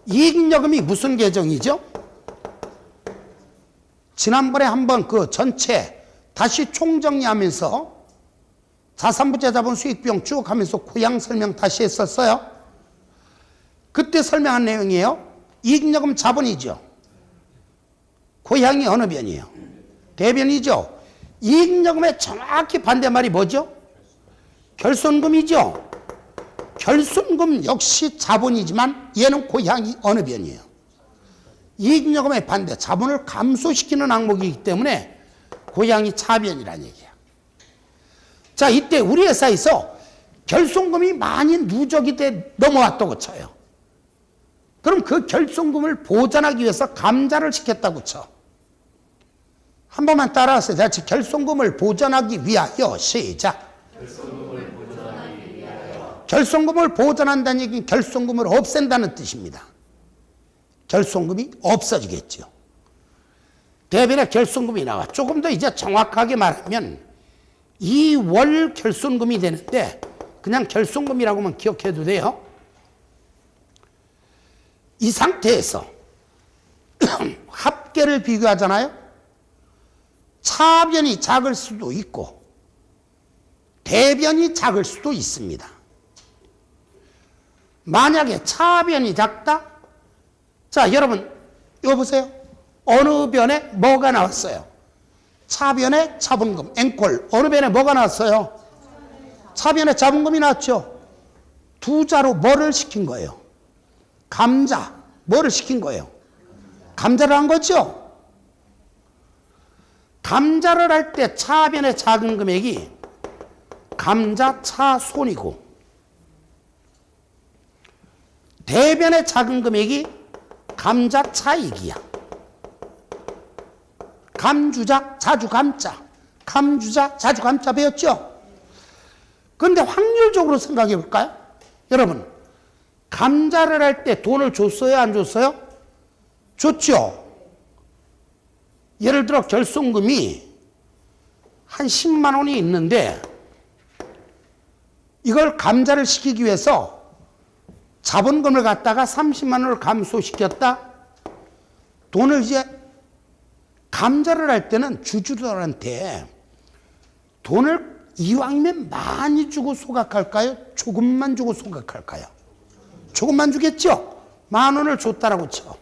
이익잉여금이 무슨 계정이죠? 지난번에 한번 그 전체 다시 총정리하면서 자산부채 자본 수익비용 쭉 하면서 고양 설명 다시 했었어요. 그때 설명한 내용이에요. 이익잉여금 자본이죠. 고양이 어느 변이에요? 대변이죠. 이익잉여금의 정확히 반대말이 뭐죠? 결손금이죠. 결손금 역시 자본이지만 얘는 고양이 어느 변이에요? 이익잉여금의 반대, 자본을 감소시키는 항목이기 때문에 고양이 차변이라는 얘기야. 자, 이때 우리 회사에서 결손금이 많이 누적이 돼 넘어왔다고 쳐요. 그럼 그 결손금을 보전하기 위해서 감자를 시켰다고 쳐. 한 번만 따라하세요. 자, 결손금을 보전하기 위하여. 시작. 결손금을 보전한다는 얘기는 결손금을 없앤다는 뜻입니다. 결손금이 없어지겠죠. 대변에 결손금이 나와. 조금 더 이제 정확하게 말하면 2월 결손금이 되는데 그냥 결손금이라고만 기억해도 돼요. 이 상태에서 합계를 비교하잖아요. 차변이 작을 수도 있고 대변이 작을 수도 있습니다. 만약에 차변이 작다? 자, 여러분 이거 보세요. 어느 변에 뭐가 나왔어요? 차변에 자본금, 앵콜. 어느 변에 뭐가 나왔어요? 차변에 자본금이 나왔죠. 두 자로 뭐를 시킨 거예요? 감자. 뭐를 시킨 거예요? 감자를 한 거죠. 감자를 할 때 차변의 작은 금액이 감자 차손이고 대변의 작은 금액이 감자 차익이야. 감주자 자주 감자, 감주자 자주 감자 배웠죠? 그런데 확률적으로 생각해 볼까요? 여러분, 감자를 할 때 돈을 줬어요, 안 줬어요? 줬죠. 예를 들어 결손금이 한 10만 원이 있는데 이걸 감자를 시키기 위해서 자본금을 갖다가 30만 원을 감소시켰다? 돈을 이제 감자를 할 때는 주주들한테 돈을 이왕이면 많이 주고 소각할까요? 조금만 주고 소각할까요? 조금만 주겠죠? 10,000원을 줬다라고 쳐.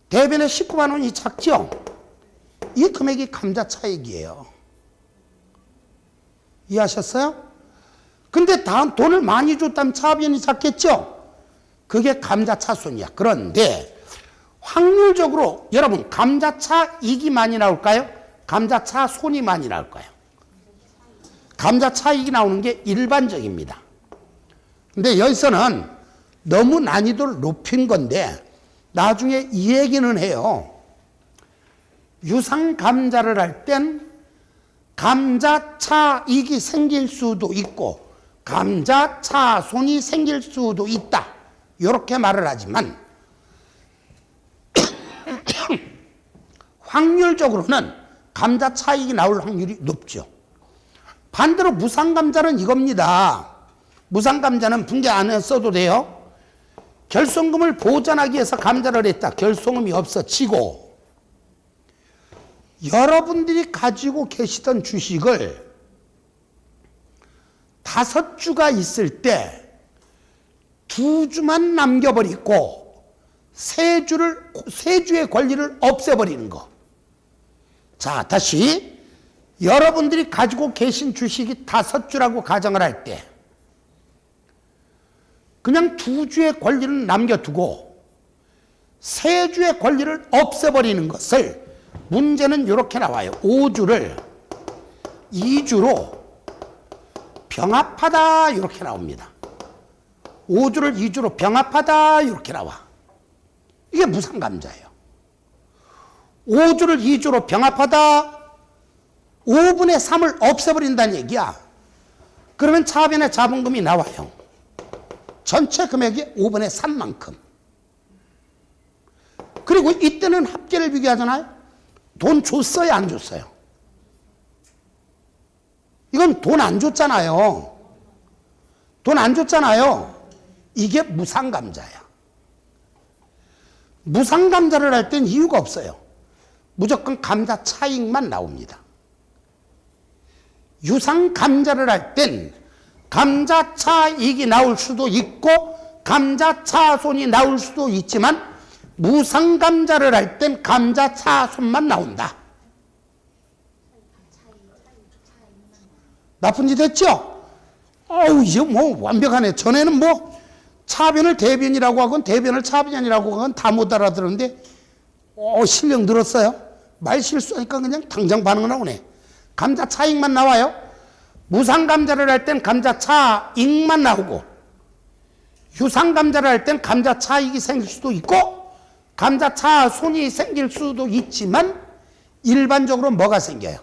대변에 19만 원이 작죠? 이 금액이 감자 차익이에요. 이해하셨어요? 근데 다음 돈을 많이 줬다면 차변이 작겠죠? 그게 감자 차손이야. 그런데 확률적으로 여러분 감자 차익이 많이 나올까요? 감자 차손이 많이 나올까요? 감자 차익이 나오는 게 일반적입니다. 근데 여기서는 너무 난이도를 높인 건데 나중에 이 얘기는 해요. 유상 감자를 할 땐 감자 차익이 생길 수도 있고 감자 차손이 생길 수도 있다. 이렇게 말을 하지만 확률적으로는 감자 차익이 나올 확률이 높죠. 반대로 무상감자는 이겁니다. 무상감자는 분개 안 했어도 돼요. 결손금을 보전하기 위해서 감자를 했다. 결손금이 없어지고 여러분들이 가지고 계시던 주식을 5주가 있을 때 2주만 남겨버리고 3주의 권리를 없애버리는 거. 자, 다시 여러분들이 가지고 계신 주식이 5주라고 가정을 할 때 그냥 2주의 권리를 남겨두고 3주의 권리를 없애버리는 것을 문제는 이렇게 나와요. 5주를 2주로 병합하다 이렇게 나옵니다. 5주를 2주로 병합하다 이렇게 나와. 이게 무상감자예요. 5주를 2주로 병합하다 5분의 3을 없애버린다는 얘기야. 그러면 차변의 자본금이 나와요. 전체 금액의 5분의 3만큼. 그리고 이때는 합계를 비교하잖아요. 돈 줬어요, 안 줬어요? 이건 돈 안 줬잖아요. 돈 안 줬잖아요. 이게 무상감자야. 무상감자를 할 땐 이유가 없어요. 무조건 감자 차익만 나옵니다. 유상감자를 할 땐 감자 차익이 나올 수도 있고 감자 차손이 나올 수도 있지만 무상감자를 할 땐 감자 차손만 나온다. 나쁜 짓 했죠? 어우, 이제 뭐 완벽하네. 전에는 뭐 차변을 대변이라고 하건 대변을 차변이라고 하건 다 못 알아들었는데 실력 늘었어요. 말 실수하니까 그냥 당장 반응 나오네. 감자 차익만 나와요. 무상감자를 할 땐 감자 차익만 나오고 유상감자를 할 땐 감자 차익이 생길 수도 있고 감자 차손이 생길 수도 있지만 일반적으로 뭐가 생겨요?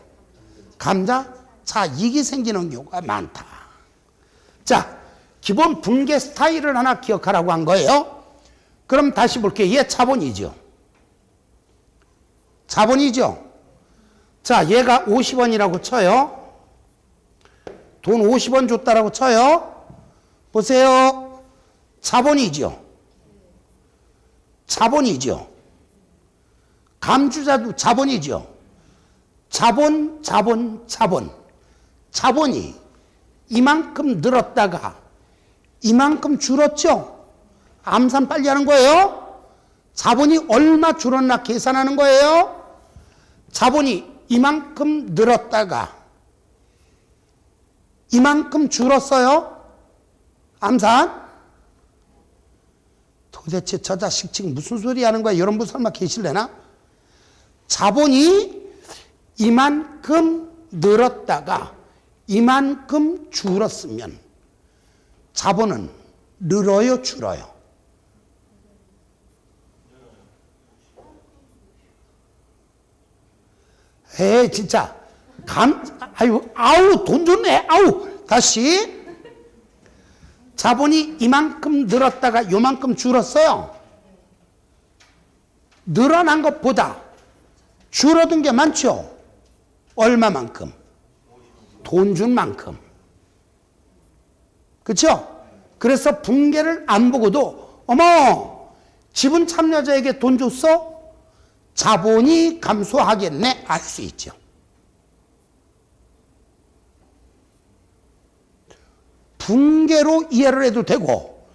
감자 차익이 생기는 경우가 많다. 자, 기본 분계 스타일을 하나 기억하라고 한 거예요. 그럼 다시 볼게요. 얘 자본이죠. 자본이죠. 자, 얘가 50원이라고 쳐요. 돈 50원 줬다라고 쳐요. 보세요. 자본이죠. 자본이죠. 감주자도 자본이죠. 자본. 자본이 이만큼 늘었다가 이만큼 줄었죠. 암산 빨리 하는 거예요. 자본이 얼마 줄었나 계산하는 거예요. 자본이 이만큼 늘었다가 이만큼 줄었어요. 암산. 도대체 저 자식 지금 무슨 소리 하는 거야? 여러분 설마 계실래나? 자본이 이만큼 늘었다가 이만큼 줄었으면 자본은 늘어요, 줄어요? 에이, 진짜. 아우, 돈 줬네. 아우, 다시. 자본이 이만큼 늘었다가 요만큼 줄었어요. 늘어난 것보다 줄어든 게 많죠. 얼마만큼? 돈 준 만큼. 그렇죠? 그래서 분계를 안 보고도 어머, 지분 참여자에게 돈 줬어? 자본이 감소하겠네? 알 수 있죠. 분개로 이해를 해도 되고,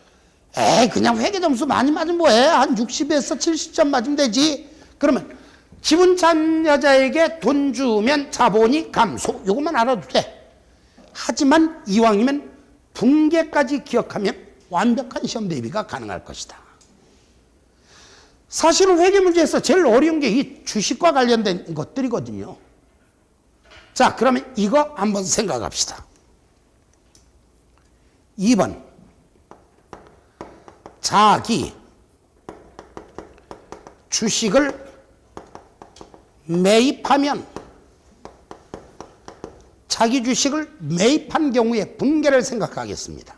그냥 회계점수 많이 맞으면 뭐해? 한 60에서 70점 맞으면 되지. 그러면 지분 참여자에게 돈 주면 자본이 감소. 이것만 알아도 돼. 하지만 이왕이면 분개까지 기억하면 완벽한 시험 대비가 가능할 것이다. 사실은 회계 문제에서 제일 어려운 게 이 주식과 관련된 것들이거든요. 자, 그러면 이거 한번 생각합시다. 2번. 자기 주식을 매입하면 자기 주식을 매입한 경우에 분개를 생각하겠습니다.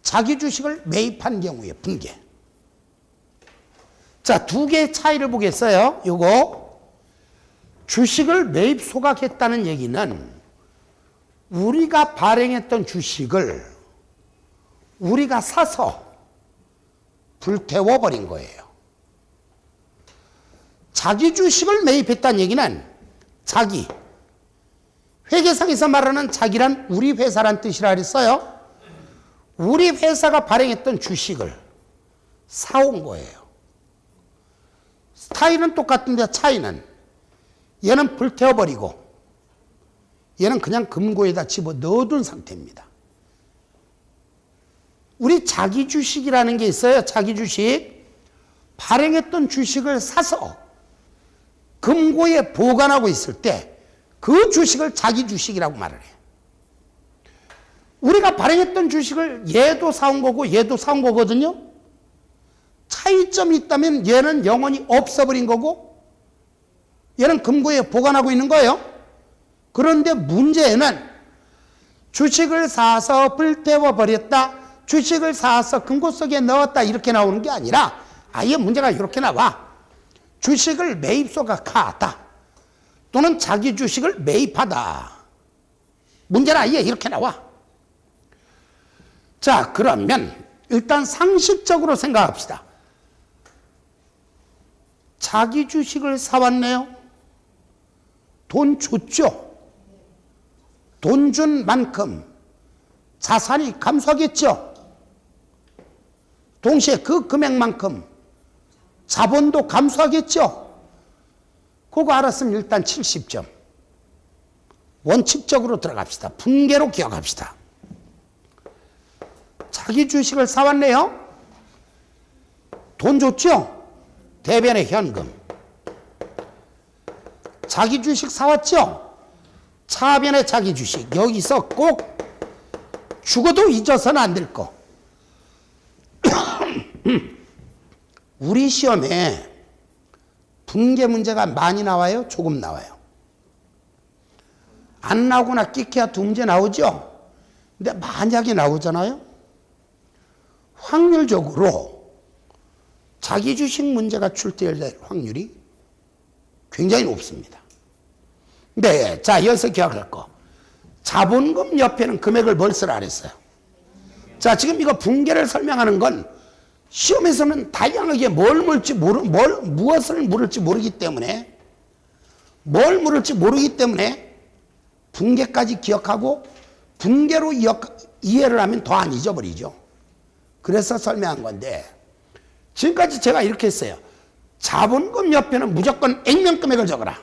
자기 주식을 매입한 경우에 분개. 자, 두 개의 차이를 보겠어요. 요거 주식을 매입 소각했다는 얘기는 우리가 발행했던 주식을 우리가 사서 불태워버린 거예요. 자기 주식을 매입했다는 얘기는 자기, 회계상에서 말하는 자기란 우리 회사란 뜻이라 그랬어요. 우리 회사가 발행했던 주식을 사온 거예요. 스타일은 똑같은데 차이는 얘는 불태워버리고 얘는 그냥 금고에다 집어 넣어둔 상태입니다. 우리 자기 주식이라는 게 있어요. 자기 주식. 발행했던 주식을 사서 금고에 보관하고 있을 때 그 주식을 자기 주식이라고 말을 해요. 우리가 발행했던 주식을 얘도 사온 거고 얘도 사온 거거든요. 차이점이 있다면 얘는 영원히 없어버린 거고 얘는 금고에 보관하고 있는 거예요. 그런데 문제는 주식을 사서 불태워버렸다, 주식을 사서 금고 속에 넣었다 이렇게 나오는 게 아니라 아예 문제가 이렇게 나와. 주식을 매입 소각하다 또는 자기 주식을 매입하다. 문제는 아예 이렇게 나와. 자, 그러면 일단 상식적으로 생각합시다. 자기 주식을 사왔네요. 돈 줬죠. 돈 준 만큼 자산이 감소하겠죠. 동시에 그 금액만큼 자본도 감소하겠죠. 그거 알았으면 일단 70점. 원칙적으로 들어갑시다. 분개로 기억합시다. 자기 주식을 사왔네요. 돈 줬죠? 대변의 현금. 자기 주식 사왔죠? 차변의 자기 주식. 여기서 꼭 죽어도 잊어서는 안 될 거. 우리 시험에 분개 문제가 많이 나와요? 조금 나와요? 안 나오거나 끼케야 두 문제 나오죠? 근데 만약에 나오잖아요? 확률적으로 자기 주식 문제가 출제될 확률이 굉장히 높습니다. 네, 자, 여기서 기억할 거. 자본금 옆에는 금액을 뭘 쓰라 그랬어요? 자, 지금 이거 분개를 설명하는 건 시험에서는 다양하게 무엇을 물을지 모르기 때문에 분개까지 기억하고 분개로 이해를 하면 더 안 잊어버리죠. 그래서 설명한 건데 지금까지 제가 이렇게 했어요. 자본금 옆에는 무조건 액면 금액을 적어라.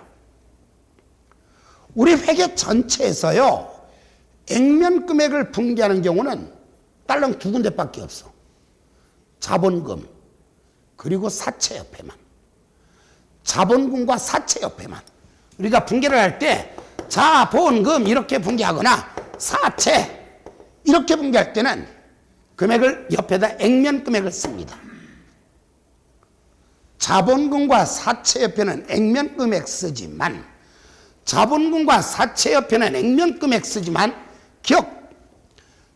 우리 회계 전체에서요. 액면 금액을 분개하는 경우는 딸랑 두 군데밖에 없어. 자본금 그리고 사채 옆에만. 자본금과 사채 옆에만. 우리가 분개를 할 때 자본금 이렇게 분개하거나 사채 이렇게 분개할 때는 금액을 옆에다 액면 금액을 씁니다. 자본금과 사채 옆에는 액면 금액 쓰지만 자본금과 사채 옆에는 액면 금액 쓰지만 기억!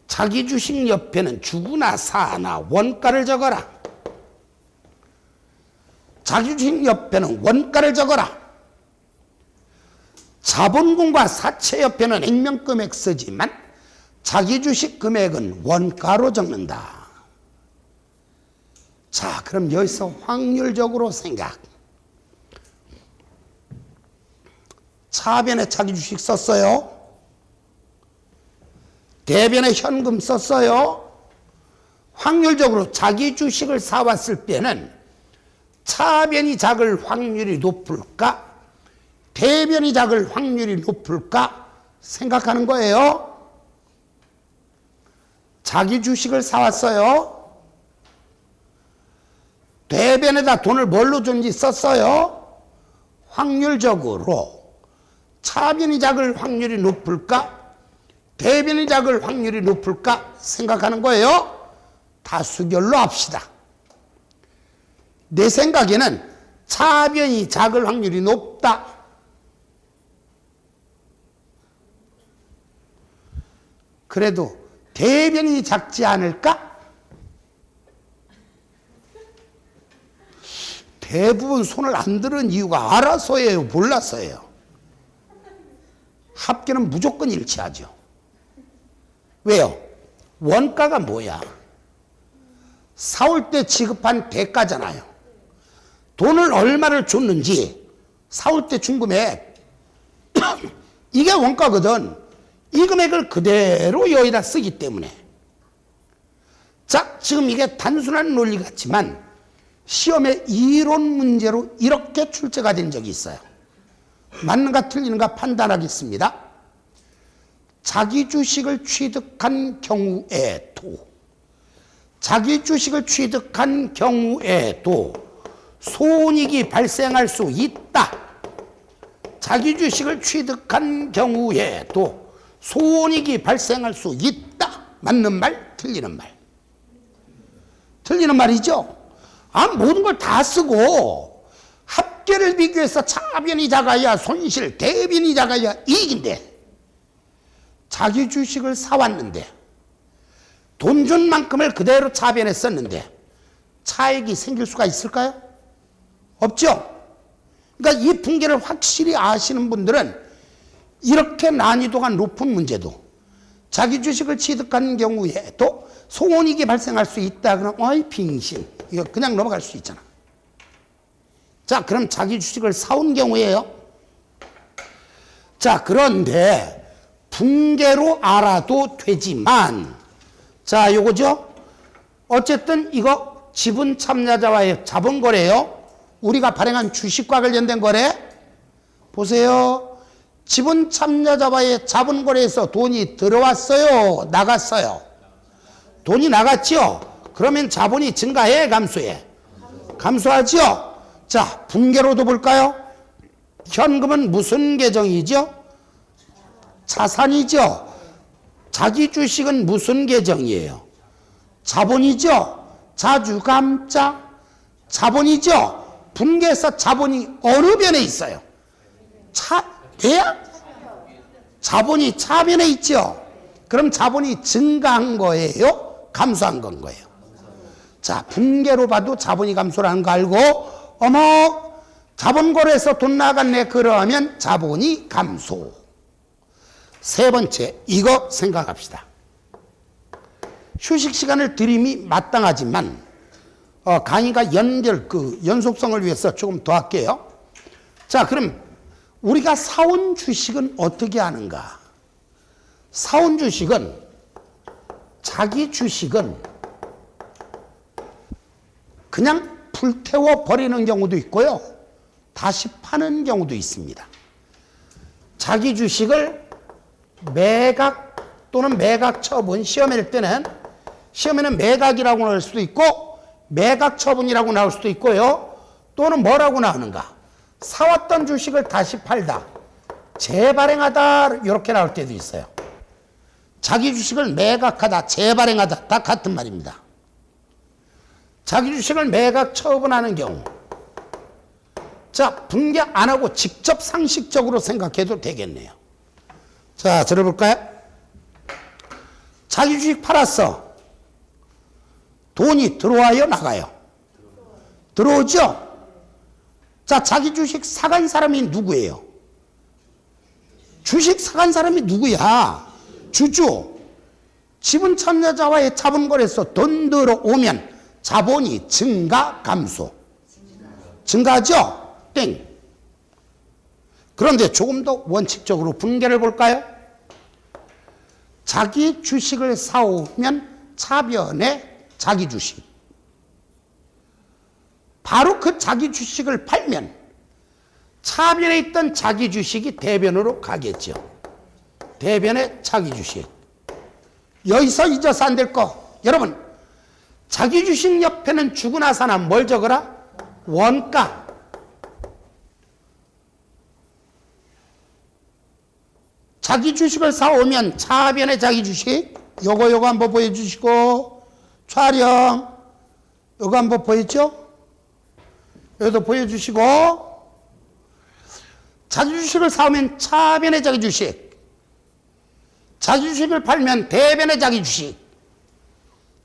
자기 주식 옆에는 주구나 사나 원가를 적어라. 자기 주식 옆에는 원가를 적어라. 자본금과 사채 옆에는 액면 금액 쓰지만 자기 주식 금액은 원가로 적는다. 자, 그럼 여기서 확률적으로 생각. 차변에 자기 주식 썼어요. 대변에 현금 썼어요. 확률적으로 자기 주식을 사왔을 때는 차변이 작을 확률이 높을까? 대변이 작을 확률이 높을까? 생각하는 거예요. 자기 주식을 사왔어요. 대변에다 돈을 뭘로 줬는지 썼어요. 확률적으로 차변이 작을 확률이 높을까? 대변이 작을 확률이 높을까? 생각하는 거예요. 다수결로 합시다. 내 생각에는 차변이 작을 확률이 높다. 그래도 대변이 작지 않을까? 대부분 손을 안 들은 이유가 알아서예요, 몰라서예요. 합계는 무조건 일치하죠. 왜요? 원가가 뭐야? 사올 때 지급한 대가잖아요. 돈을 얼마를 줬는지 사올 때 준 금액 이게 원가거든. 이 금액을 그대로 여기다 쓰기 때문에. 자, 지금 이게 단순한 논리 같지만 시험에 이론 문제로 이렇게 출제가 된 적이 있어요. 맞는가 틀리는가 판단하겠습니다. 자기 주식을 취득한 경우에도 자기 주식을 취득한 경우에도 손익이 발생할 수 있다. 자기 주식을 취득한 경우에도 손익이 발생할 수 있다. 맞는 말, 틀리는 말? 틀리는 말이죠. 모든 걸 다 쓰고 합계를 비교해서 차변이 작아야 손실, 대변이 작아야 이익인데 자기 주식을 사왔는데 돈 준 만큼을 그대로 차변에 썼는데 차익이 생길 수가 있을까요? 없죠. 그러니까 이 분계를 확실히 아시는 분들은 이렇게 난이도가 높은 문제도 자기 주식을 취득한 경우에도 손익이 발생할 수 있다. 그럼 어이 빙신. 이거 그냥 넘어갈 수 있잖아. 자, 그럼 자기 주식을 사온 경우에요. 자, 그런데 분계로 알아도 되지만 자, 요거죠. 어쨌든 이거 지분 참여자와의 자본거래요. 우리가 발행한 주식과 관련된 거래. 보세요. 지분 참여자와의 자본거래에서 돈이 들어왔어요, 나갔어요? 돈이 나갔죠? 그러면 자본이 증가해, 감소해? 감소하죠? 자, 분계로도 볼까요? 현금은 무슨 계정이죠? 자산이죠? 자기 주식은 무슨 계정이에요? 자본이죠? 자주감자? 자본이죠? 분계에서 자본이 어느 변에 있어요? 자본이 차변에 있죠? 그럼 자본이 증가한 거예요? 감소한 건 거예요? 자, 분계로 봐도 자본이 감소라는 거 알고, 어머, 자본거래에서 돈 나갔네. 그러면 자본이 감소. 세 번째, 이거 생각합시다. 휴식 시간을 드림이 마땅하지만, 강의가 연속성을 위해서 조금 더 할게요. 자, 그럼 우리가 사온 주식은 어떻게 하는가? 사온 주식은, 자기 주식은 그냥 불태워 버리는 경우도 있고요. 다시 파는 경우도 있습니다. 자기 주식을 매각 또는 매각 처분, 시험일 때는 시험에는 매각이라고 나올 수도 있고 매각 처분이라고 나올 수도 있고요. 또는 뭐라고 나오는가? 사왔던 주식을 다시 팔다, 재발행하다, 이렇게 나올 때도 있어요. 자기 주식을 매각하다, 재발행하다, 다 같은 말입니다. 자기 주식을 매각 처분하는 경우, 자, 분계 안 하고 직접 상식적으로 생각해도 되겠네요. 자, 들어볼까요? 자기 주식 팔았어. 돈이 들어와요, 나가요? 들어오죠? 자, 자기 주식 사간 사람이 누구예요? 주식 사간 사람이 누구야? 주주. 지분 참여자와의 자본거래에서 돈 들어오면 자본이 증가, 감소? 증가죠? 땡. 그런데 조금 더 원칙적으로 분개를 볼까요? 자기 주식을 사오면 차변에 자기 주식. 바로 그 자기 주식을 팔면 차변에 있던 자기 주식이 대변으로 가겠죠. 대변에 자기 주식. 여기서 잊어서 안 될 거. 여러분, 자기 주식 옆에는 주거나 사나 뭘 적어라? 원가. 자기 주식을 사오면 차변에 자기 주식. 요거 한번 보여주시고. 촬영. 요거 한번 보였죠? 여기도 보여주시고. 자기 주식을 사오면 차변에 자기 주식. 자기 주식을 팔면 대변에 자기 주식.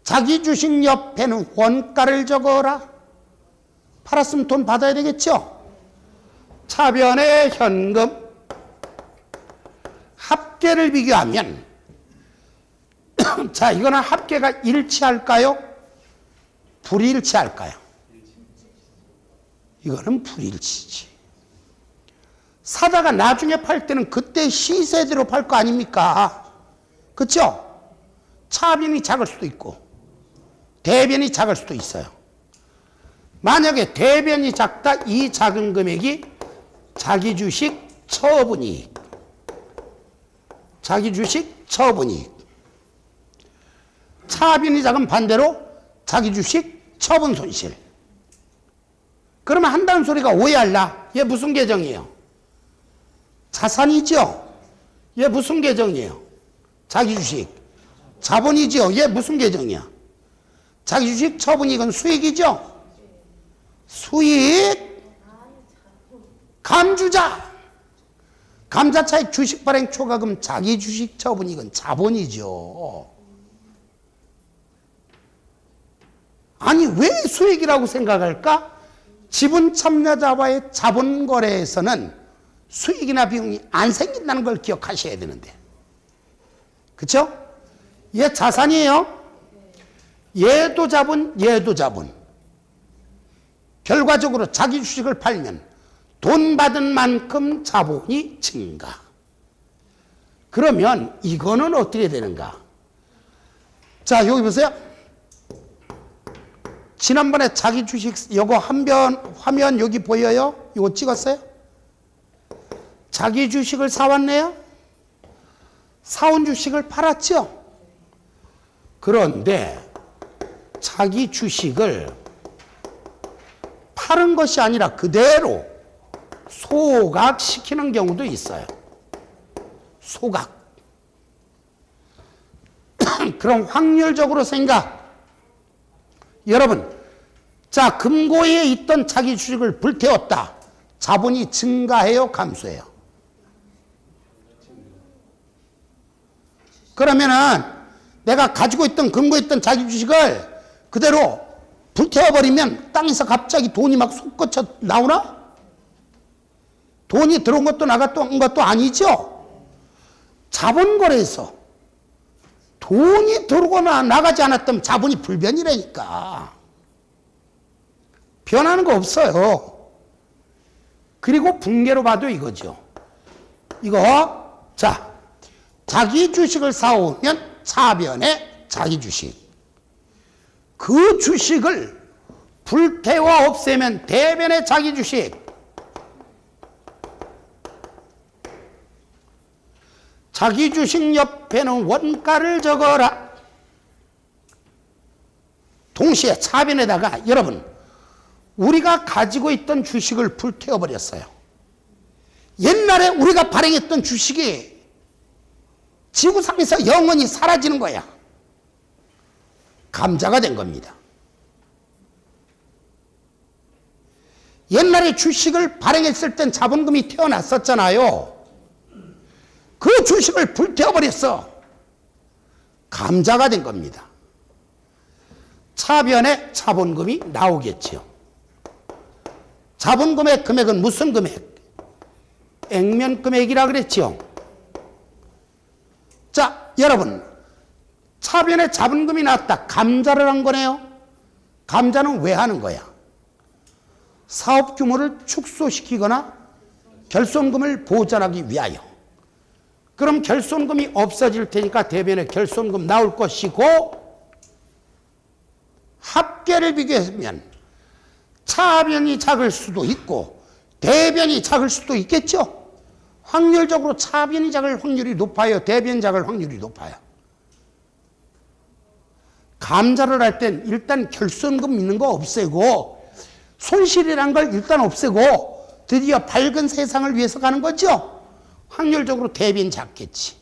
자기 주식 옆에는 원가를 적어라. 팔았으면 돈 받아야 되겠죠? 차변에 현금. 합계를 비교하면 자, 이거는 합계가 일치할까요? 불일치할까요? 이거는 불일치지. 사다가 나중에 팔 때는 그때 시세대로 팔 거 아닙니까? 그렇죠? 차변이 작을 수도 있고 대변이 작을 수도 있어요. 만약에 대변이 작다, 이 작은 금액이 자기 주식 처분이익. 자기 주식 처분이익. 차변이 작은 반대로 자기 주식 처분 손실. 그러면 한다는 소리가 오해할라. 얘 무슨 계정이에요? 자산이죠? 얘 무슨 계정이에요? 자기 주식. 자본이죠? 얘 무슨 계정이야? 자기 주식 처분이익은 수익이죠? 수익. 감주자. 감자차익 주식 발행 초과금 자기 주식 처분이익은 자본이죠. 아니, 왜 수익이라고 생각할까? 지분 참여자와의 자본 거래에서는 수익이나 비용이 안 생긴다는 걸 기억하셔야 되는데. 그쵸? 얘 자산이에요. 얘도 자본, 얘도 자본. 결과적으로 자기 주식을 팔면 돈 받은 만큼 자본이 증가. 그러면 이거는 어떻게 되는가? 자, 여기 보세요. 지난번에 자기 주식 요거 화면 여기 보여요? 이거 찍었어요? 자기 주식을 사왔네요? 사온 주식을 팔았죠? 그런데 자기 주식을 파는 것이 아니라 그대로 소각시키는 경우도 있어요. 소각. 그럼 확률적으로 생각. 여러분, 자, 금고에 있던 자기 주식을 불태웠다. 자본이 증가해요, 감소해요? 그러면은 내가 가지고 있던 금고에 있던 자기 주식을 그대로 불태워버리면 땅에서 갑자기 돈이 막 솟구쳐 나오나? 돈이 들어온 것도 나갔던 것도 아니죠? 자본거래에서 돈이 들어오거나 나가지 않았다면 자본이 불변이라니까. 변하는 거 없어요. 그리고 붕괴로 봐도 이거죠. 이거, 자, 자기 주식을 사오면 차변에 자기 주식. 그 주식을 불태워 없애면 대변에 자기 주식. 자기 주식 옆에는 원가를 적어라. 동시에 차변에다가 여러분, 우리가 가지고 있던 주식을 불태워버렸어요. 옛날에 우리가 발행했던 주식이 지구상에서 영원히 사라지는 거야. 감자가 된 겁니다. 옛날에 주식을 발행했을 땐 자본금이 태어났었잖아요. 그 주식을 불태워버렸어. 감자가 된 겁니다. 차변에 자본금이 나오겠죠. 자본금의 금액은 무슨 금액? 액면 금액이라 그랬죠. 자, 여러분, 차변에 자본금이 나왔다. 감자를 한 거네요. 감자는 왜 하는 거야? 사업 규모를 축소시키거나 결손금을 보전하기 위하여. 그럼 결손금이 없어질 테니까 대변에 결손금 나올 것이고, 합계를 비교하면 차변이 작을 수도 있고 대변이 작을 수도 있겠죠. 확률적으로 차변이 작을 확률이 높아요, 대변이 작을 확률이 높아요. 감자를 할 땐 일단 결손금 있는 거 없애고 손실이란 걸 일단 없애고 드디어 밝은 세상을 위해서 가는 거죠. 확률적으로 대변이 작겠지.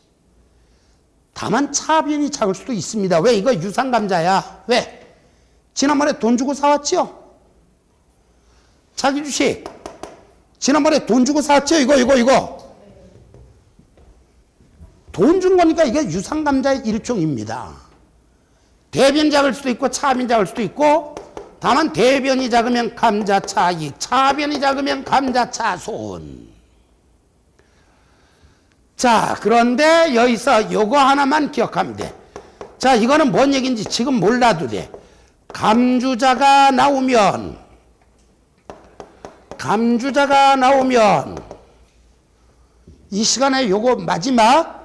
다만 차변이 작을 수도 있습니다. 왜? 이거 유상감자야. 왜? 지난번에 돈 주고 사왔죠? 자기 주식 지난번에 돈 주고 사왔죠? 이거 돈 준 거니까 이게 유상감자의 일종입니다. 대변이 작을 수도 있고 차변이 작을 수도 있고, 다만 대변이 작으면 감자 차익, 차변이 작으면 감자 차손. 자, 그런데 여기서 요거 하나만 기억하면 돼. 자, 이거는 뭔 얘기인지 지금 몰라도 돼. 감주자가 나오면 이 시간에 요거 마지막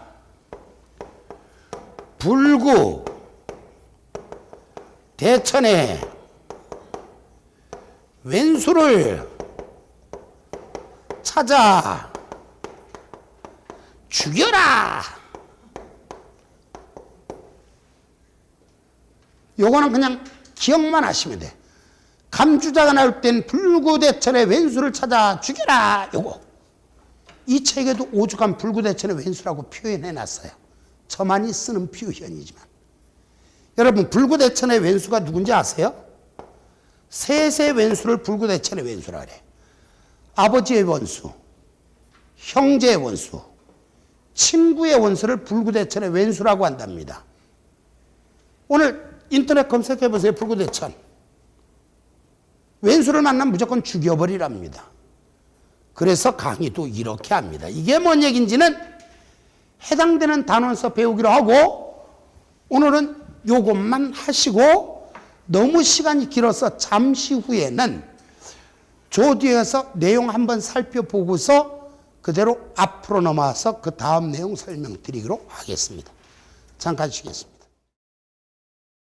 불구 대천에 왼수를 찾아 죽여라. 요거는 그냥 기억만 하시면 돼. 감주자가 나올 땐 불구대천의 왼수를 찾아 죽여라. 요거. 이 책에도 오죽한 불구대천의 왼수라고 표현해 놨어요. 저만이 쓰는 표현이지만. 여러분, 불구대천의 왼수가 누군지 아세요? 셋의 왼수를 불구대천의 왼수라 그래. 아버지의 원수, 형제의 원수, 친구의 원수를 불구대천의 왼수라고 한답니다. 오늘 인터넷 검색해 보세요. 불구대천. 왼수를 만나면 무조건 죽여버리랍니다. 그래서 강의도 이렇게 합니다. 이게 뭔 얘기인지는 해당되는 단원서 배우기로 하고, 오늘은 요것만 하시고, 너무 시간이 길어서 잠시 후에는 조디에서 내용 한번 살펴보고서 그대로 앞으로 넘어와서 그 다음 내용 설명드리도록 하겠습니다. 잠깐 쉬겠습니다.